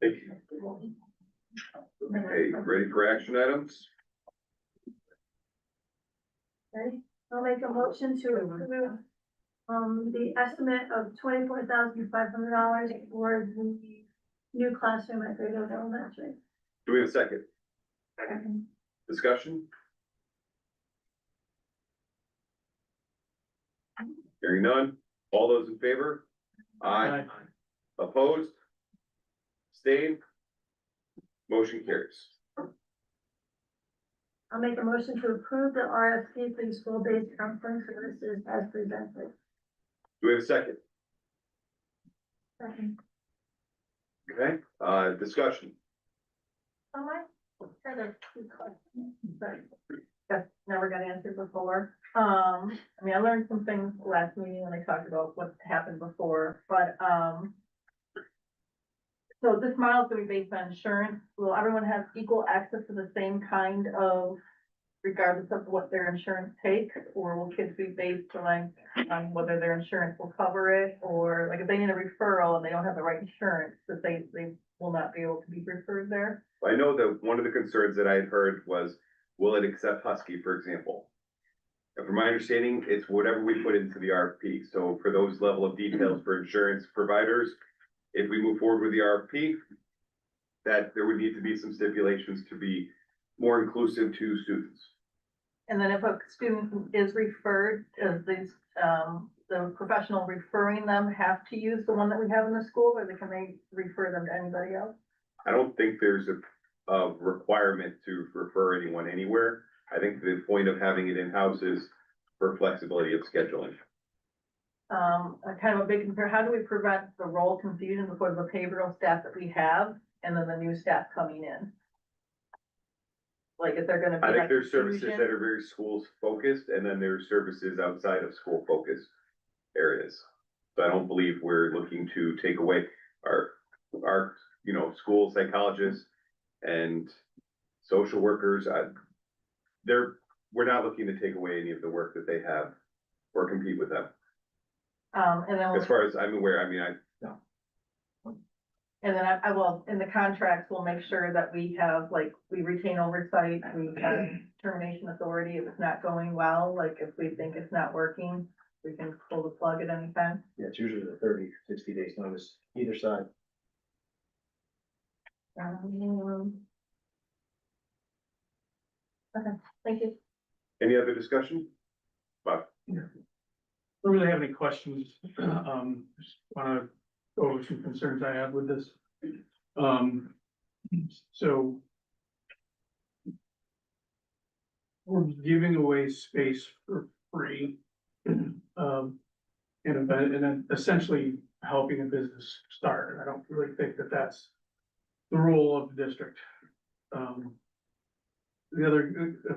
Thank you. Okay, ready for action items? Okay, I'll make a motion to approve, the estimate of $24,500 for the new classroom at Great Oak Elementary. Do we have a second? Discussion? Hearing none, all those in favor? Aye. Opposed? Abstained? Motion carries. I'll make a motion to approve the RFP for the school-based counseling services as presented. Do we have a second? Second. Okay, discussion. Oh, I had a few questions, but that never got answered before. I mean, I learned some things last meeting when I talked about what happened before, but, so this model is gonna be based on insurance. Will everyone have equal access to the same kind of, regardless of what their insurance takes? Or will kids be based on whether their insurance will cover it? Or like if they need a referral and they don't have the right insurance, that they will not be able to be referred there? I know that one of the concerns that I had heard was, will it accept Husky, for example? And from my understanding, it's whatever we put into the RFP. So for those level of details for insurance providers, if we move forward with the RFP, that there would need to be some stipulations to be more inclusive to students. And then if a student is referred, does the professional referring them have to use the one that we have in the school, or can they refer them to anybody else? I don't think there's a requirement to refer anyone anywhere. I think the point of having it in-house is for flexibility of scheduling. A kind of a big concern, how do we prevent the role confusion before the behavioral staff that we have and then the new staff coming in? Like, is there gonna be? I think like there's services confusion? that are very schools focused, and then there's services outside of school focused areas. So I don't believe we're looking to take away our, school psychologists and social workers. We're not looking to take away any of the work that they have or compete with them. And then. As far as I'm aware, And then I will, in the contracts, we'll make sure that we have, like, we retain oversight, we have termination authority if it's not going well, like, if we think it's not working, we can pull the plug at any time. Yeah, it's usually the 30, 60 days notice, either side. Okay, thank you. any other discussion? Bob? Don't really have any questions. Just wanna go over some concerns I have with this. So we're giving away space for free. And then essentially helping a business start. And I don't really think that that's the role of the district. A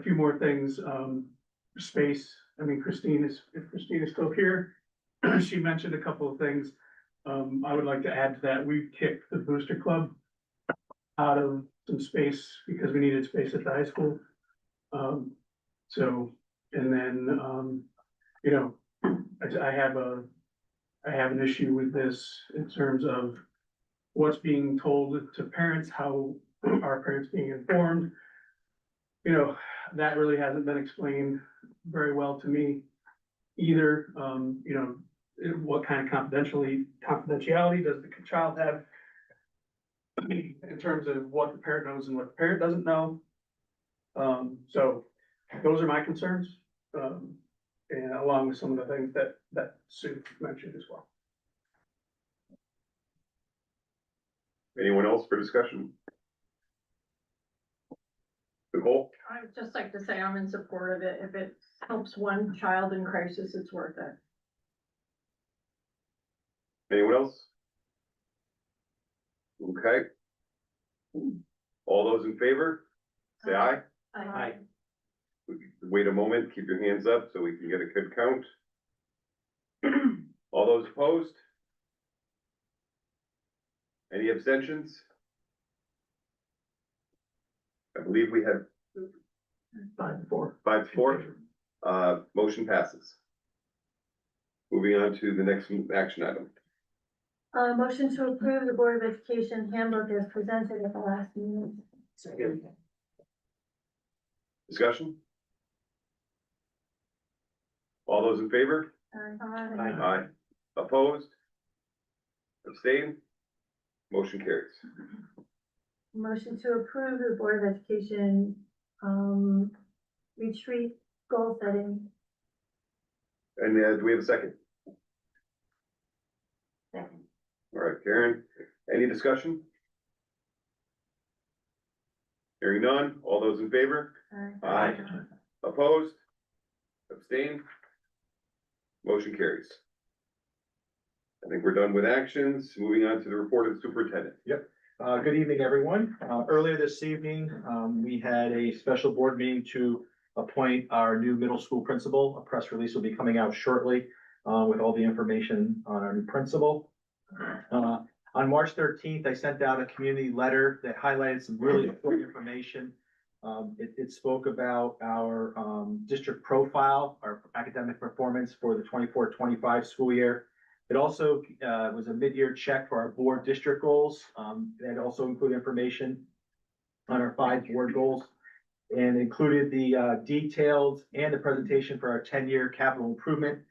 few more things, space. I mean, if Christine is still here, she mentioned a couple of things. I would like to add to that. We kicked the Booster Club out of some space because we needed space at the high school. And then, I have an issue with this in terms of what's being told to parents, how are parents being informed. That really hasn't been explained very well to me either. What kind of confidentiality does the child have in terms of what the parent knows and what the parent doesn't know? So those are my concerns, and along with some of the things that Sue mentioned as well. Anyone else for discussion? Nicole? I'd just like to say I'm in support of it. If it helps one child in crisis, it's worth it. Anyone else? Okay. All those in favor, say aye. Aye. Wait a moment, keep your hands up so we can get a good count. All those opposed? Any abstentions? I believe we have 5-4. 5-4. Motion passes. Moving on to the next action item. Motion to approve the Board of Education handbook as presented at the last meeting. Discussion? All those in favor? Aye. Opposed? Abstain? Motion carries. Motion to approve the Board of Education, retreat goal setting. And do we have a second? Second. All right, Karen, any discussion? Hearing none, all those in favor? Aye. Opposed? Abstain? Motion carries. I think we're done with actions. Moving on to the report of the superintendent. Good evening, everyone. Earlier this evening, we had a special board meeting to appoint our new middle school principal. A press release will be coming out shortly with all the information on our new principal. On March 13th, I sent out a community letter that highlighted some really important information. It spoke about our district profile, our academic performance for the 24-25 school year. It also was a mid-year check for our board district goals. It also included information on our 5 board goals and included the detailed and the presentation for our 10-year capital improvement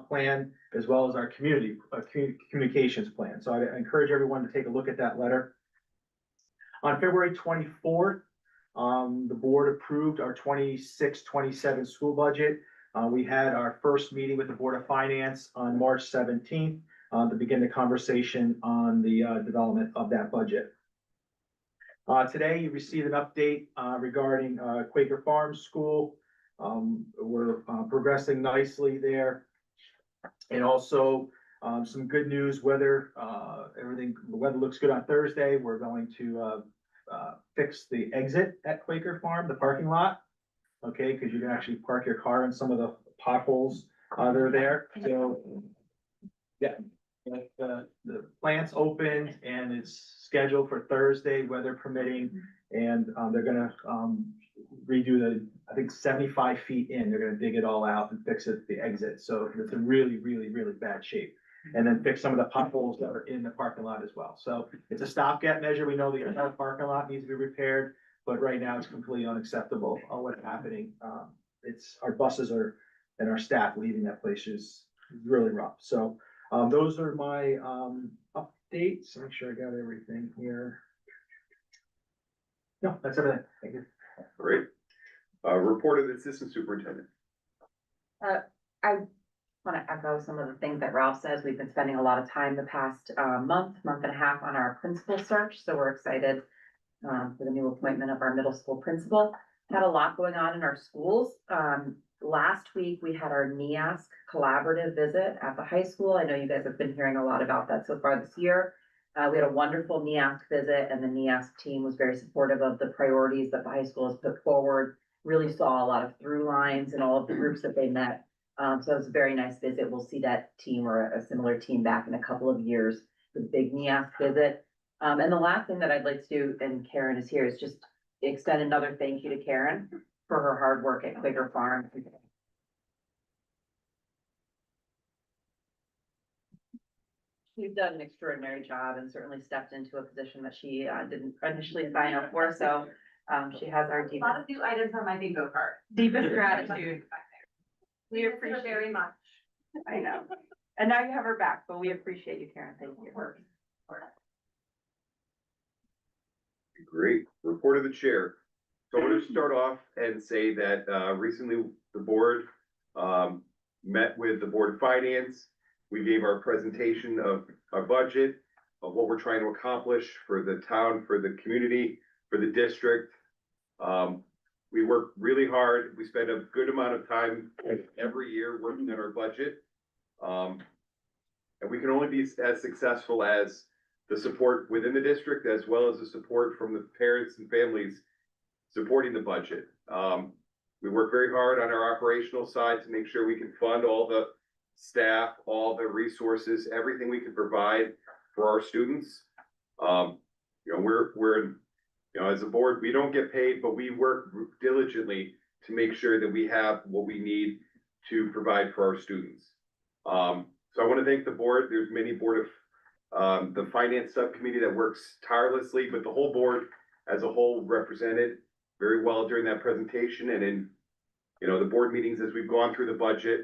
plan, as well as our communications plan. So I encourage everyone to take a look at that letter. On February 24th, the board approved our 26-27 school budget. We had our first meeting with the Board of Finance on March 17th to begin the conversation on the development of that budget. Today, you received an update regarding Quaker Farms School. We're progressing nicely there. And also some good news, the weather looks good on Thursday. We're going to fix the exit at Quaker Farm, the parking lot. Okay, because you can actually park your car in some of the potholes that are there. So, yeah, the plant's opened and it's scheduled for Thursday, weather permitting. And they're gonna redo I think 75 feet in. They're gonna dig it all out and fix it, the exit. So it's in really, really, really bad shape. And then fix some of the potholes that are in the parking lot as well. So it's a stopgap measure. We know the entire parking lot needs to be repaired. But right now it's completely unacceptable what's happening. Our buses and our staff leaving that place is really rough. So those are my updates. Make sure I got everything here. No, that's everything. Thank you. Great. Report of the assistant superintendent. I want to echo some of the things that Ralph says. We've been spending a lot of time the past month and a half on our principal search, so we're excited for the new appointment of our middle school principal. Had a lot going on in our schools. Last week, we had our NEASC collaborative visit at the high school. I know you guys have been hearing a lot about that so far this year. We had a wonderful NEASC visit, and the NEASC team was very supportive of the priorities that the high school has put forward. Really saw a lot of through lines in all of the groups that they met. So it was a very nice visit. We'll see that team or a similar team back in a couple of years. The big NEASC visit. And the last thing that I'd like to do, and Karen is here, is just extend another thank you to Karen for her hard work at Quaker Farm. She's done an extraordinary job and certainly stepped into a position that she didn't initially sign up for. So she has our A lot of new items on my bingo card. deepest gratitude. We Thank you appreciate very much. I know. And now you have her back, but we appreciate you, Karen. Thank you. Great. Report of the chair. So I want to start off and say that recently the board met with the Board of Finance. We gave our presentation of our budget. of what we're trying to accomplish for the town, for the community, for the district. We work really hard. We spend a good amount of time every year working on our budget. And we can only be as successful as the support within the district as well as the support from the parents and families supporting the budget. We work very hard on our operational side to make sure we can fund all the staff, all the resources, everything we can provide for our students. You know, we're as a board, we don't get paid, but we work diligently to make sure that we have what we need to provide for our students. So I want to thank the board. There's many board of the finance subcommittee that works tirelessly, but the whole board as a whole represented very well during that presentation and in, the board meetings as we've gone through the budget.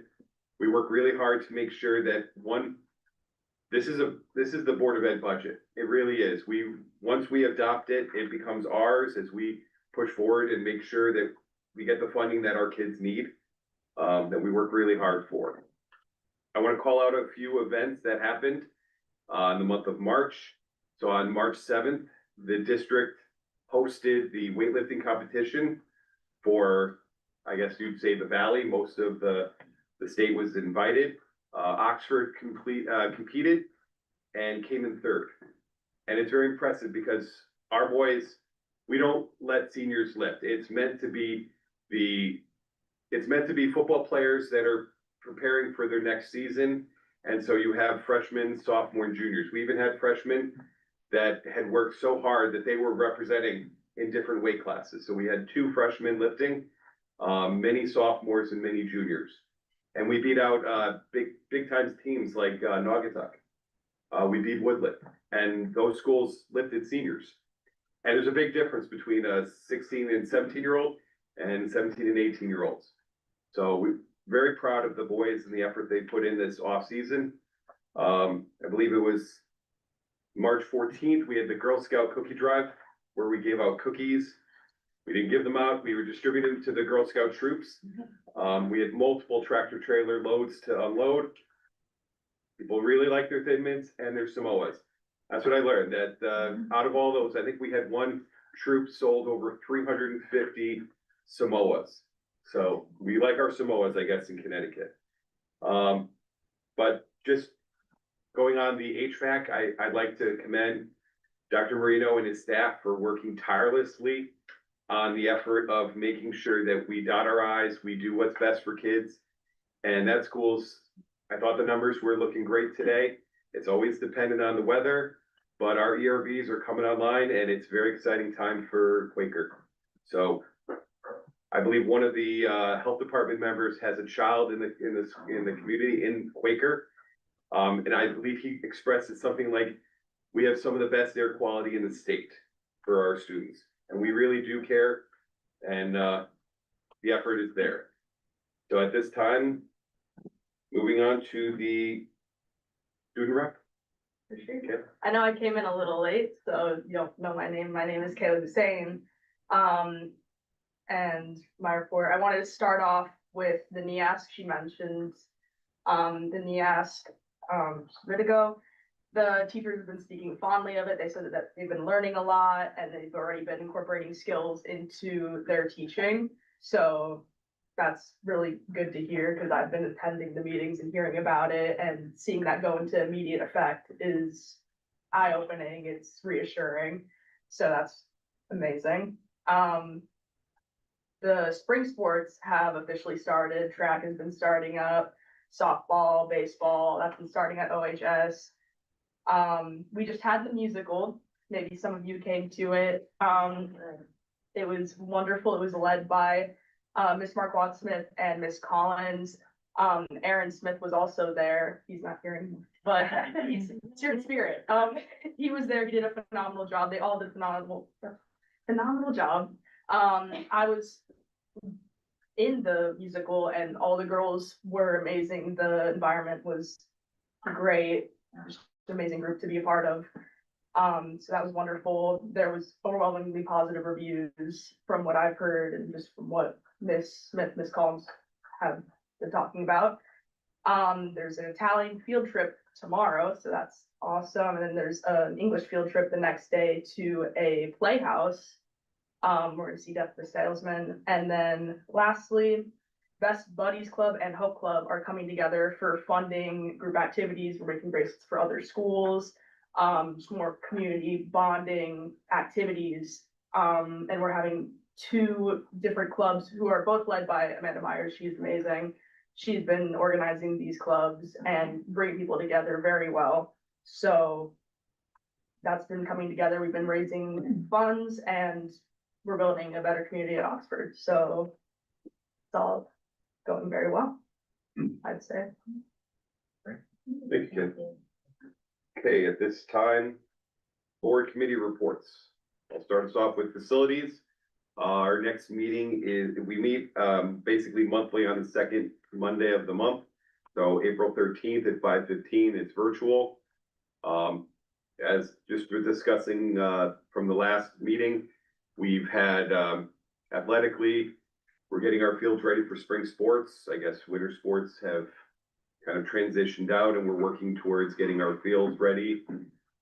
We work really hard to make sure that this is the Board of Ed budget. It really is. Once we adopt it, it becomes ours as we push forward and make sure that we get the funding that our kids need, that we work really hard for. I want to call out a few events that happened in the month of March. So on March 7th, the district hosted the weightlifting competition for, I guess you'd say, the Valley. Most of the state was invited. Oxford competed and came in third. And it's very impressive because our boys, we don't let seniors lift. It's meant to be football players that are preparing for their next season. And so you have freshmen, sophomore, and juniors. We even had freshmen that had worked so hard that they were representing in different weight classes. So we had 2 freshmen lifting, many sophomores and many juniors. And we beat out big times teams like Naugatuck. We beat Woodland, and those schools lifted seniors. And there's a big difference between a 16 and 17-year-old and 17 and 18-year-olds. So we're very proud of the boys and the effort they put in this off season. I believe it was March 14th, we had the Girl Scout cookie drive where we gave out cookies. We didn't give them out. We were distributing them to the Girl Scout troops. We had multiple tractor trailer loads to unload. People really like their Thin Mints and their Samoas. That's what I learned, that out of all those, I think we had one troop sold over 350 Samoas. So we like our Samoas, I guess, in Connecticut. But just going on the HVAC, I'd like to commend Dr. Marino and his staff for working tirelessly on the effort of making sure that we dot our I's, we do what's best for kids. And that school's, I thought the numbers were looking great today. It's always dependent on the weather, but our ERVs are coming online and it's a very exciting time for Quaker. So I believe one of the health department members has a child in the community in Quaker. And I believe he expressed it something like, we have some of the best air quality in the state for our students. And we really do care, and the effort is there. So at this time, moving on to the student rep. Okay. I know I came in a little late, so you don't know my name. My name is Kayla Hussein. And my report, I wanted to start off with the NEASC. She mentioned the NEASC a bit ago. The teachers have been speaking fondly of it. They said that they've been learning a lot and they've already been incorporating skills into their teaching. So that's really good to hear because I've been attending the meetings and hearing about it, and seeing that go into immediate effect is eye-opening. It's reassuring. So that's amazing. The spring sports have officially started. Track has been starting up, softball, baseball, that's been starting at OHS. We just had the musical. Maybe some of you came to it. It was wonderful. It was led by Miss Marquardt Smith and Miss Collins. Aaron Smith was also there. He's not here anymore, but he's here in spirit. He was there. He did a phenomenal job. They all did a phenomenal job. I was in the musical and all the girls were amazing. The environment was great. Just an amazing group to be a part of. So that was wonderful. There was overwhelmingly positive reviews from what I've heard and just from what Miss Smith, Miss Collins have been talking about. There's an Italian field trip tomorrow, so that's awesome. And then there's an English field trip the next day to a playhouse. We're gonna see Death of the Salesman. And then lastly, Best Buddies Club and Hope Club are coming together for funding group activities. We're making bracelets for other schools, just more community bonding activities. And we're having 2 different clubs who are both led by Amanda Myers. She's amazing. She's been organizing these clubs and bringing people together very well. So that's been coming together. We've been raising funds and we're building a better community at Oxford. So it's all going very well, I'd say. Thank you, Ken. Okay, at this time, board committee reports. I'll start us off with facilities. Our next meeting is, we meet basically monthly on the second Monday of the month. So April 13th at 5:15, it's virtual. As just we're discussing from the last meeting, we've had athletically, we're getting our fields ready for spring sports. I guess winter sports have kind of transitioned out and we're working towards getting our fields ready.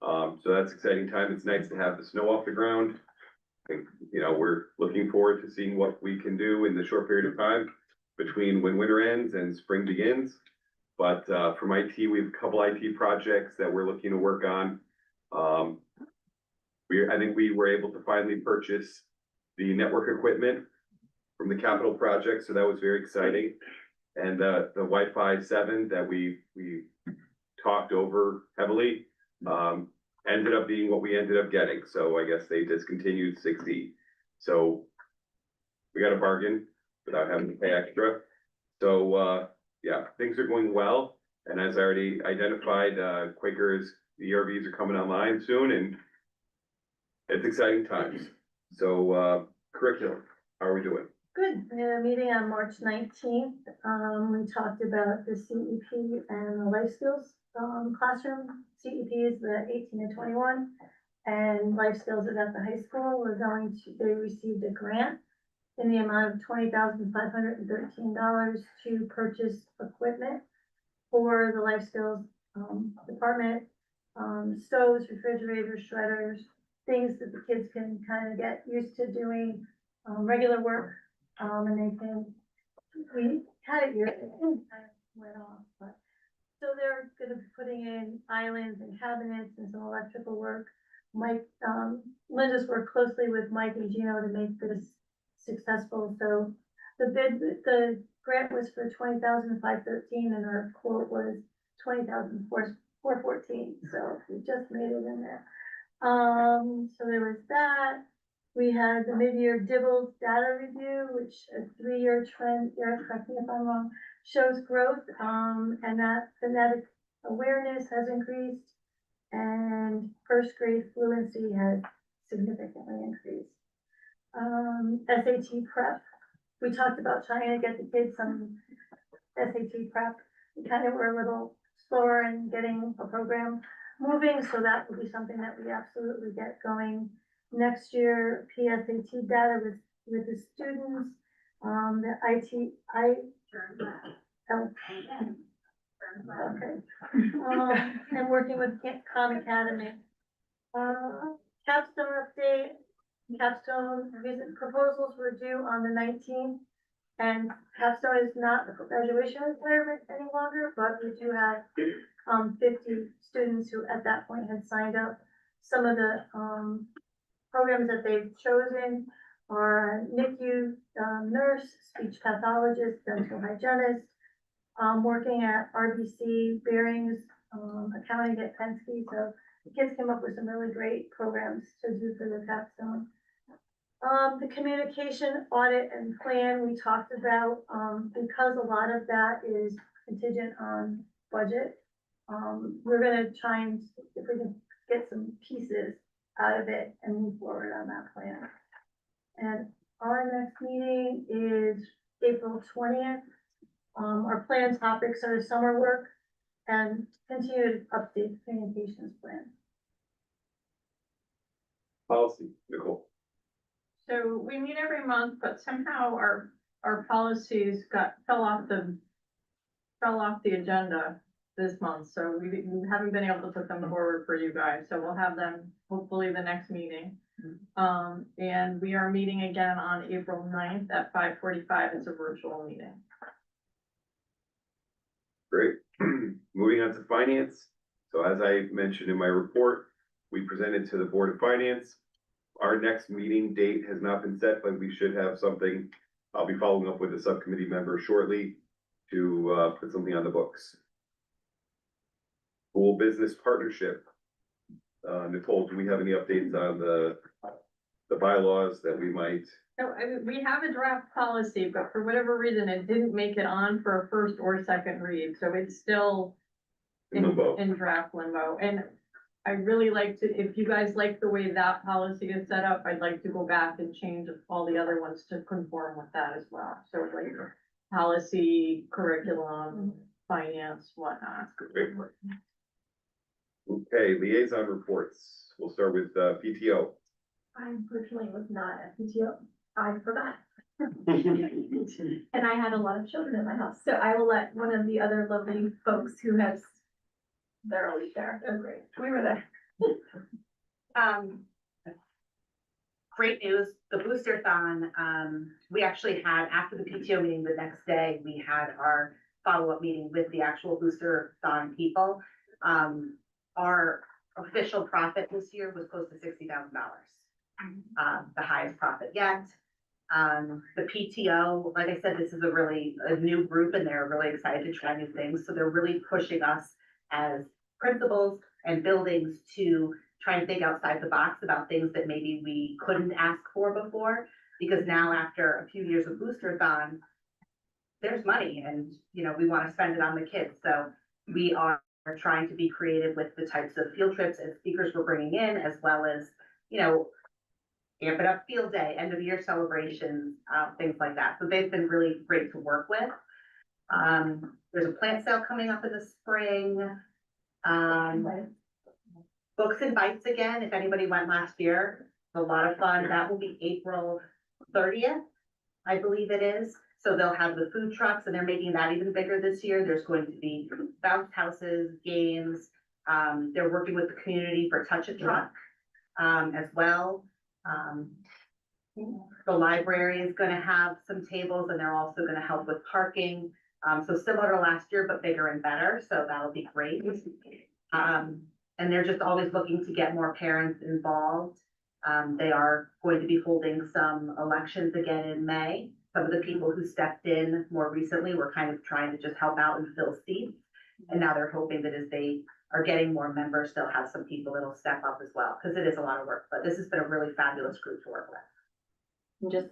So that's exciting time. It's nice to have the snow off the ground. You know, we're looking forward to seeing what we can do in the short period of time between when winter ends and spring begins. But from IT, we have a couple IT projects that we're looking to work on. I think we were able to finally purchase the network equipment from the capital project, so that was very exciting. And the Wi-Fi 7 that we talked over heavily, ended up being what we ended up getting. So I guess they discontinued 6E. So we got a bargain without having to pay extra. So yeah, things are going well. And as I already identified, Quakers, the ERVs are coming online soon and it's exciting times. So curriculum, how are we doing? Good, we had a meeting on March 19th. We talked about the CEP and the life skills classroom. CEP is the 18 to 21 and life skills is at the high school. They received a grant in the amount of $20,513 to purchase equipment for the life skills department. Stoves, refrigerators, shredders, things that the kids can kind of get used to doing regular work. And we had it here, it kind of went off, but. So they're gonna be putting in islands and cabinets and some electrical work. Linda's worked closely with Mike and Gino to make this successful. So the grant was for $20,513 and our quote was $20,414. So we just made it in there. So there was that. We had the mid-year Dibbles data review, which a 3-year trend, Eric, correct me if I'm wrong, shows growth, and that phonetic awareness has increased and first grade fluency has significantly increased. SAT prep, we talked about trying to get the kids some SAT prep. We kind of were a little slower in getting a program moving, so that will be something that we absolutely get going next year. PSAT data with the students, the okay. And working with Khan Academy. Capstone update. Capstone proposals were due on the 19th. And Capstone is not a graduation requirement any longer, but we do have 50 students who at that point had signed up. Some of the programs that they've chosen are NICU nurse, speech pathologist, dental hygienist, working at RBC, Bearings, accounting at Penske. So the kids came up with some really great programs to do for the capstone. The communication audit and plan we talked about, because a lot of that is contingent on budget. We're gonna try and, if we can get some pieces out of it and move forward on that plan. And our next meeting is April 20th. Our plan topics are summer work and continued update the communications plan. Policy, Nicole. So we meet every month, but somehow our policies fell off the agenda. this month, so we haven't been able to put them forward for you guys, so we'll have them hopefully the next meeting. And we are meeting again on April 9th at 5:45. It's a virtual meeting. Great. Moving on to finance. So as I mentioned in my report, we presented to the Board of Finance. Our next meeting date has not been set, but we should have something. I'll be following up with a subcommittee member shortly to put something on the books. School business partnership. Nicole, do we have any updates on the bylaws that we might? No, I mean, we have a draft policy, but for whatever reason, it didn't make it on for a first or second read, so it's still Limbo. in draft limbo. And I really like to, if you guys like the way that policy is set up, I'd like to go back and change all the other ones to conform with that as well. So like policy, curriculum, finance, whatnot. Great. Okay, liaison reports. We'll start with PTO. I unfortunately was not at PTO. I forgot. And I had a lot of children in my house, so I will let one of the other lovely folks who has, they're always there. They're great. We were there. Great news, the Booster-thon, we actually had, after the PTO meeting the next day, we had our follow-up meeting with the actual Booster-thon people. Our official profit this year was close to $60,000. The highest profit yet. The PTO, like I said, this is a new group and they're really excited to try new things. So they're really pushing us as principals and buildings to try and think outside the box about things that maybe we couldn't ask for before. Because now after a few years of Booster-thon, there's money and, we want to spend it on the kids. So we are trying to be creative with the types of field trips and speakers we're bringing in, as well as, amp it up field day, end of year celebrations, things like that. So they've been really great to work with. There's a plant sale coming up in the spring. Books and Bites again, if anybody went last year, a lot of fun. That will be April 30th, I believe it is. So they'll have the food trucks and they're making that even bigger this year. There's going to be bounce houses, games. They're working with the community for Touch a Truck as well. The library is gonna have some tables and they're also gonna help with parking. So similar to last year, but bigger and better. So that'll be great. And they're just always looking to get more parents involved. They are going to be holding some elections again in May. Some of the people who stepped in more recently were kind of trying to just help out and fill seats. And now they're hoping that as they are getting more members, they'll have some people that'll step up as well, because it is a lot of work, but this has been a really fabulous group to work with.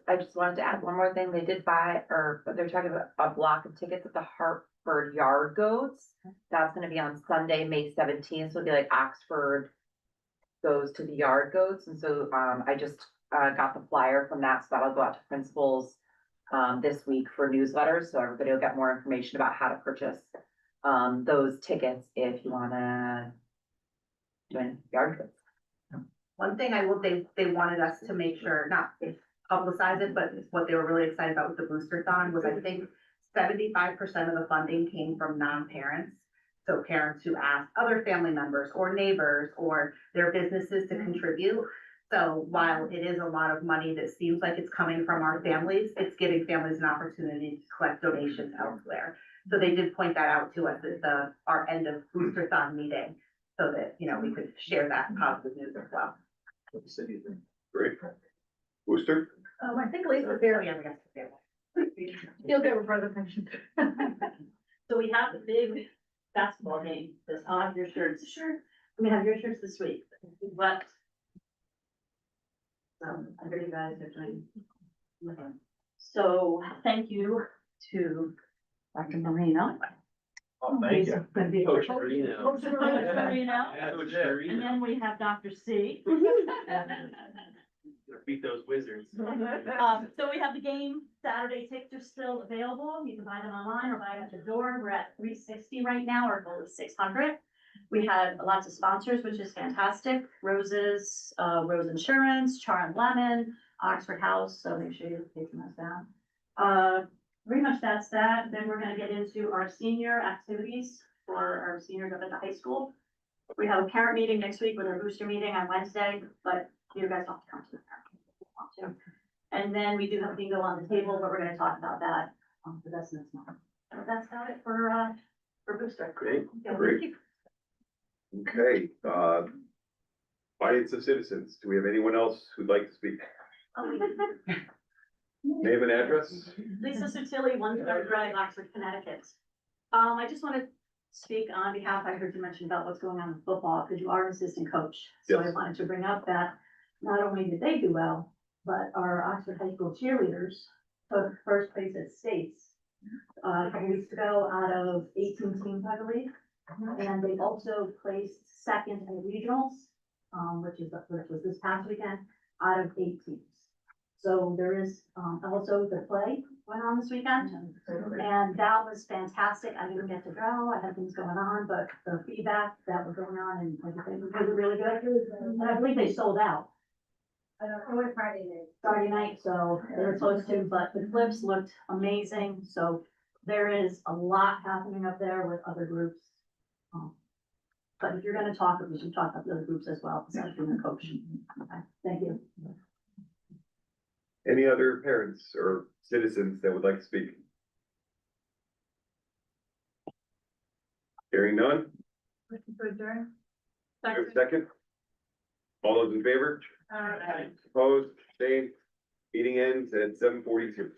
I just wanted to add one more thing. They did buy, or they're talking about a block of tickets at the Hartford Yard Goats. That's gonna be on Sunday, May 17th. So it'll be like Oxford goes to the Yard Goats. And so, I just, got the flyer from that. So that'll go out to principals, this week for newsletters. So everybody will get more information about how to purchase, those tickets if you wanna join Yard Goats. One thing they wanted us to make sure, not publicize it, but what they were really excited about with the Booster-thon was I think 75% of the funding came from non-parents. So parents who asked other family members or neighbors or their businesses to contribute. So while it is a lot of money that seems like it's coming from our families, it's giving families an opportunity to collect donations elsewhere. So they did point that out to us at our end of Booster-thon meeting, so that, we could share that positive news as well. Great. Booster? I think Lisa's there. Yeah, we got to family. You'll get a brother pension. So we have the big basketball game, this on your shirts. Sure. We have your shirts this week, but. I heard you guys are doing. So thank you to Dr. Marino. Oh, thank you. Coach Marino. Coach Marino. Yeah, Coach And Marino. then we have Dr. C. Beat those wizards. So we have the game, Saturday tickets are still available, you can buy them online or buy them at the door, we're at $360 right now, our goal is $600. We had lots of sponsors, which is fantastic, Roses, Rose Insurance, Char and Lemon, Oxford House, so make sure you're taking those down. Pretty much that's that, then we're gonna get into our senior activities. for our seniors up at the high school. We have a parent meeting next week with our booster meeting on Wednesday, but you guys don't have to come to the parent meeting if you want to. And then we do have bingo on the table, but we're gonna talk about that, for this next month. So that's about it for booster. Great, Yeah, great. thank you. Okay, audience of citizens, do we have anyone else who'd like to speak? Name and address? Lisa Sutilli, 1 Drive, Oxford, Connecticut. I just want to speak on behalf, I heard you mention about what's going on in football, because you are an assistant coach. So I Yes. wanted to bring up that not only did they do well, but our Oxford High School cheerleaders took first place at states a couple weeks ago out of 18 teams, I believe. And they also placed second in regionals, which was this past weekend, out of 8 teams. So there is, also the play went on this weekend, and that was fantastic. I didn't get to go, I had things going on, but the feedback that was going on and everything was really good. And I believe they sold out I don't know what Friday is. Friday night, so they were close to, but the flips looked amazing, so there is a lot happening up there with other groups. But if you're gonna talk, we should talk about the other groups as well, besides from the coach. Okay, thank you. Any other parents or citizens that would like to speak? Hearing none, Looking for adjourn? do I have a second? All those in favor? Opposed, abstained, meeting ends at 7:42.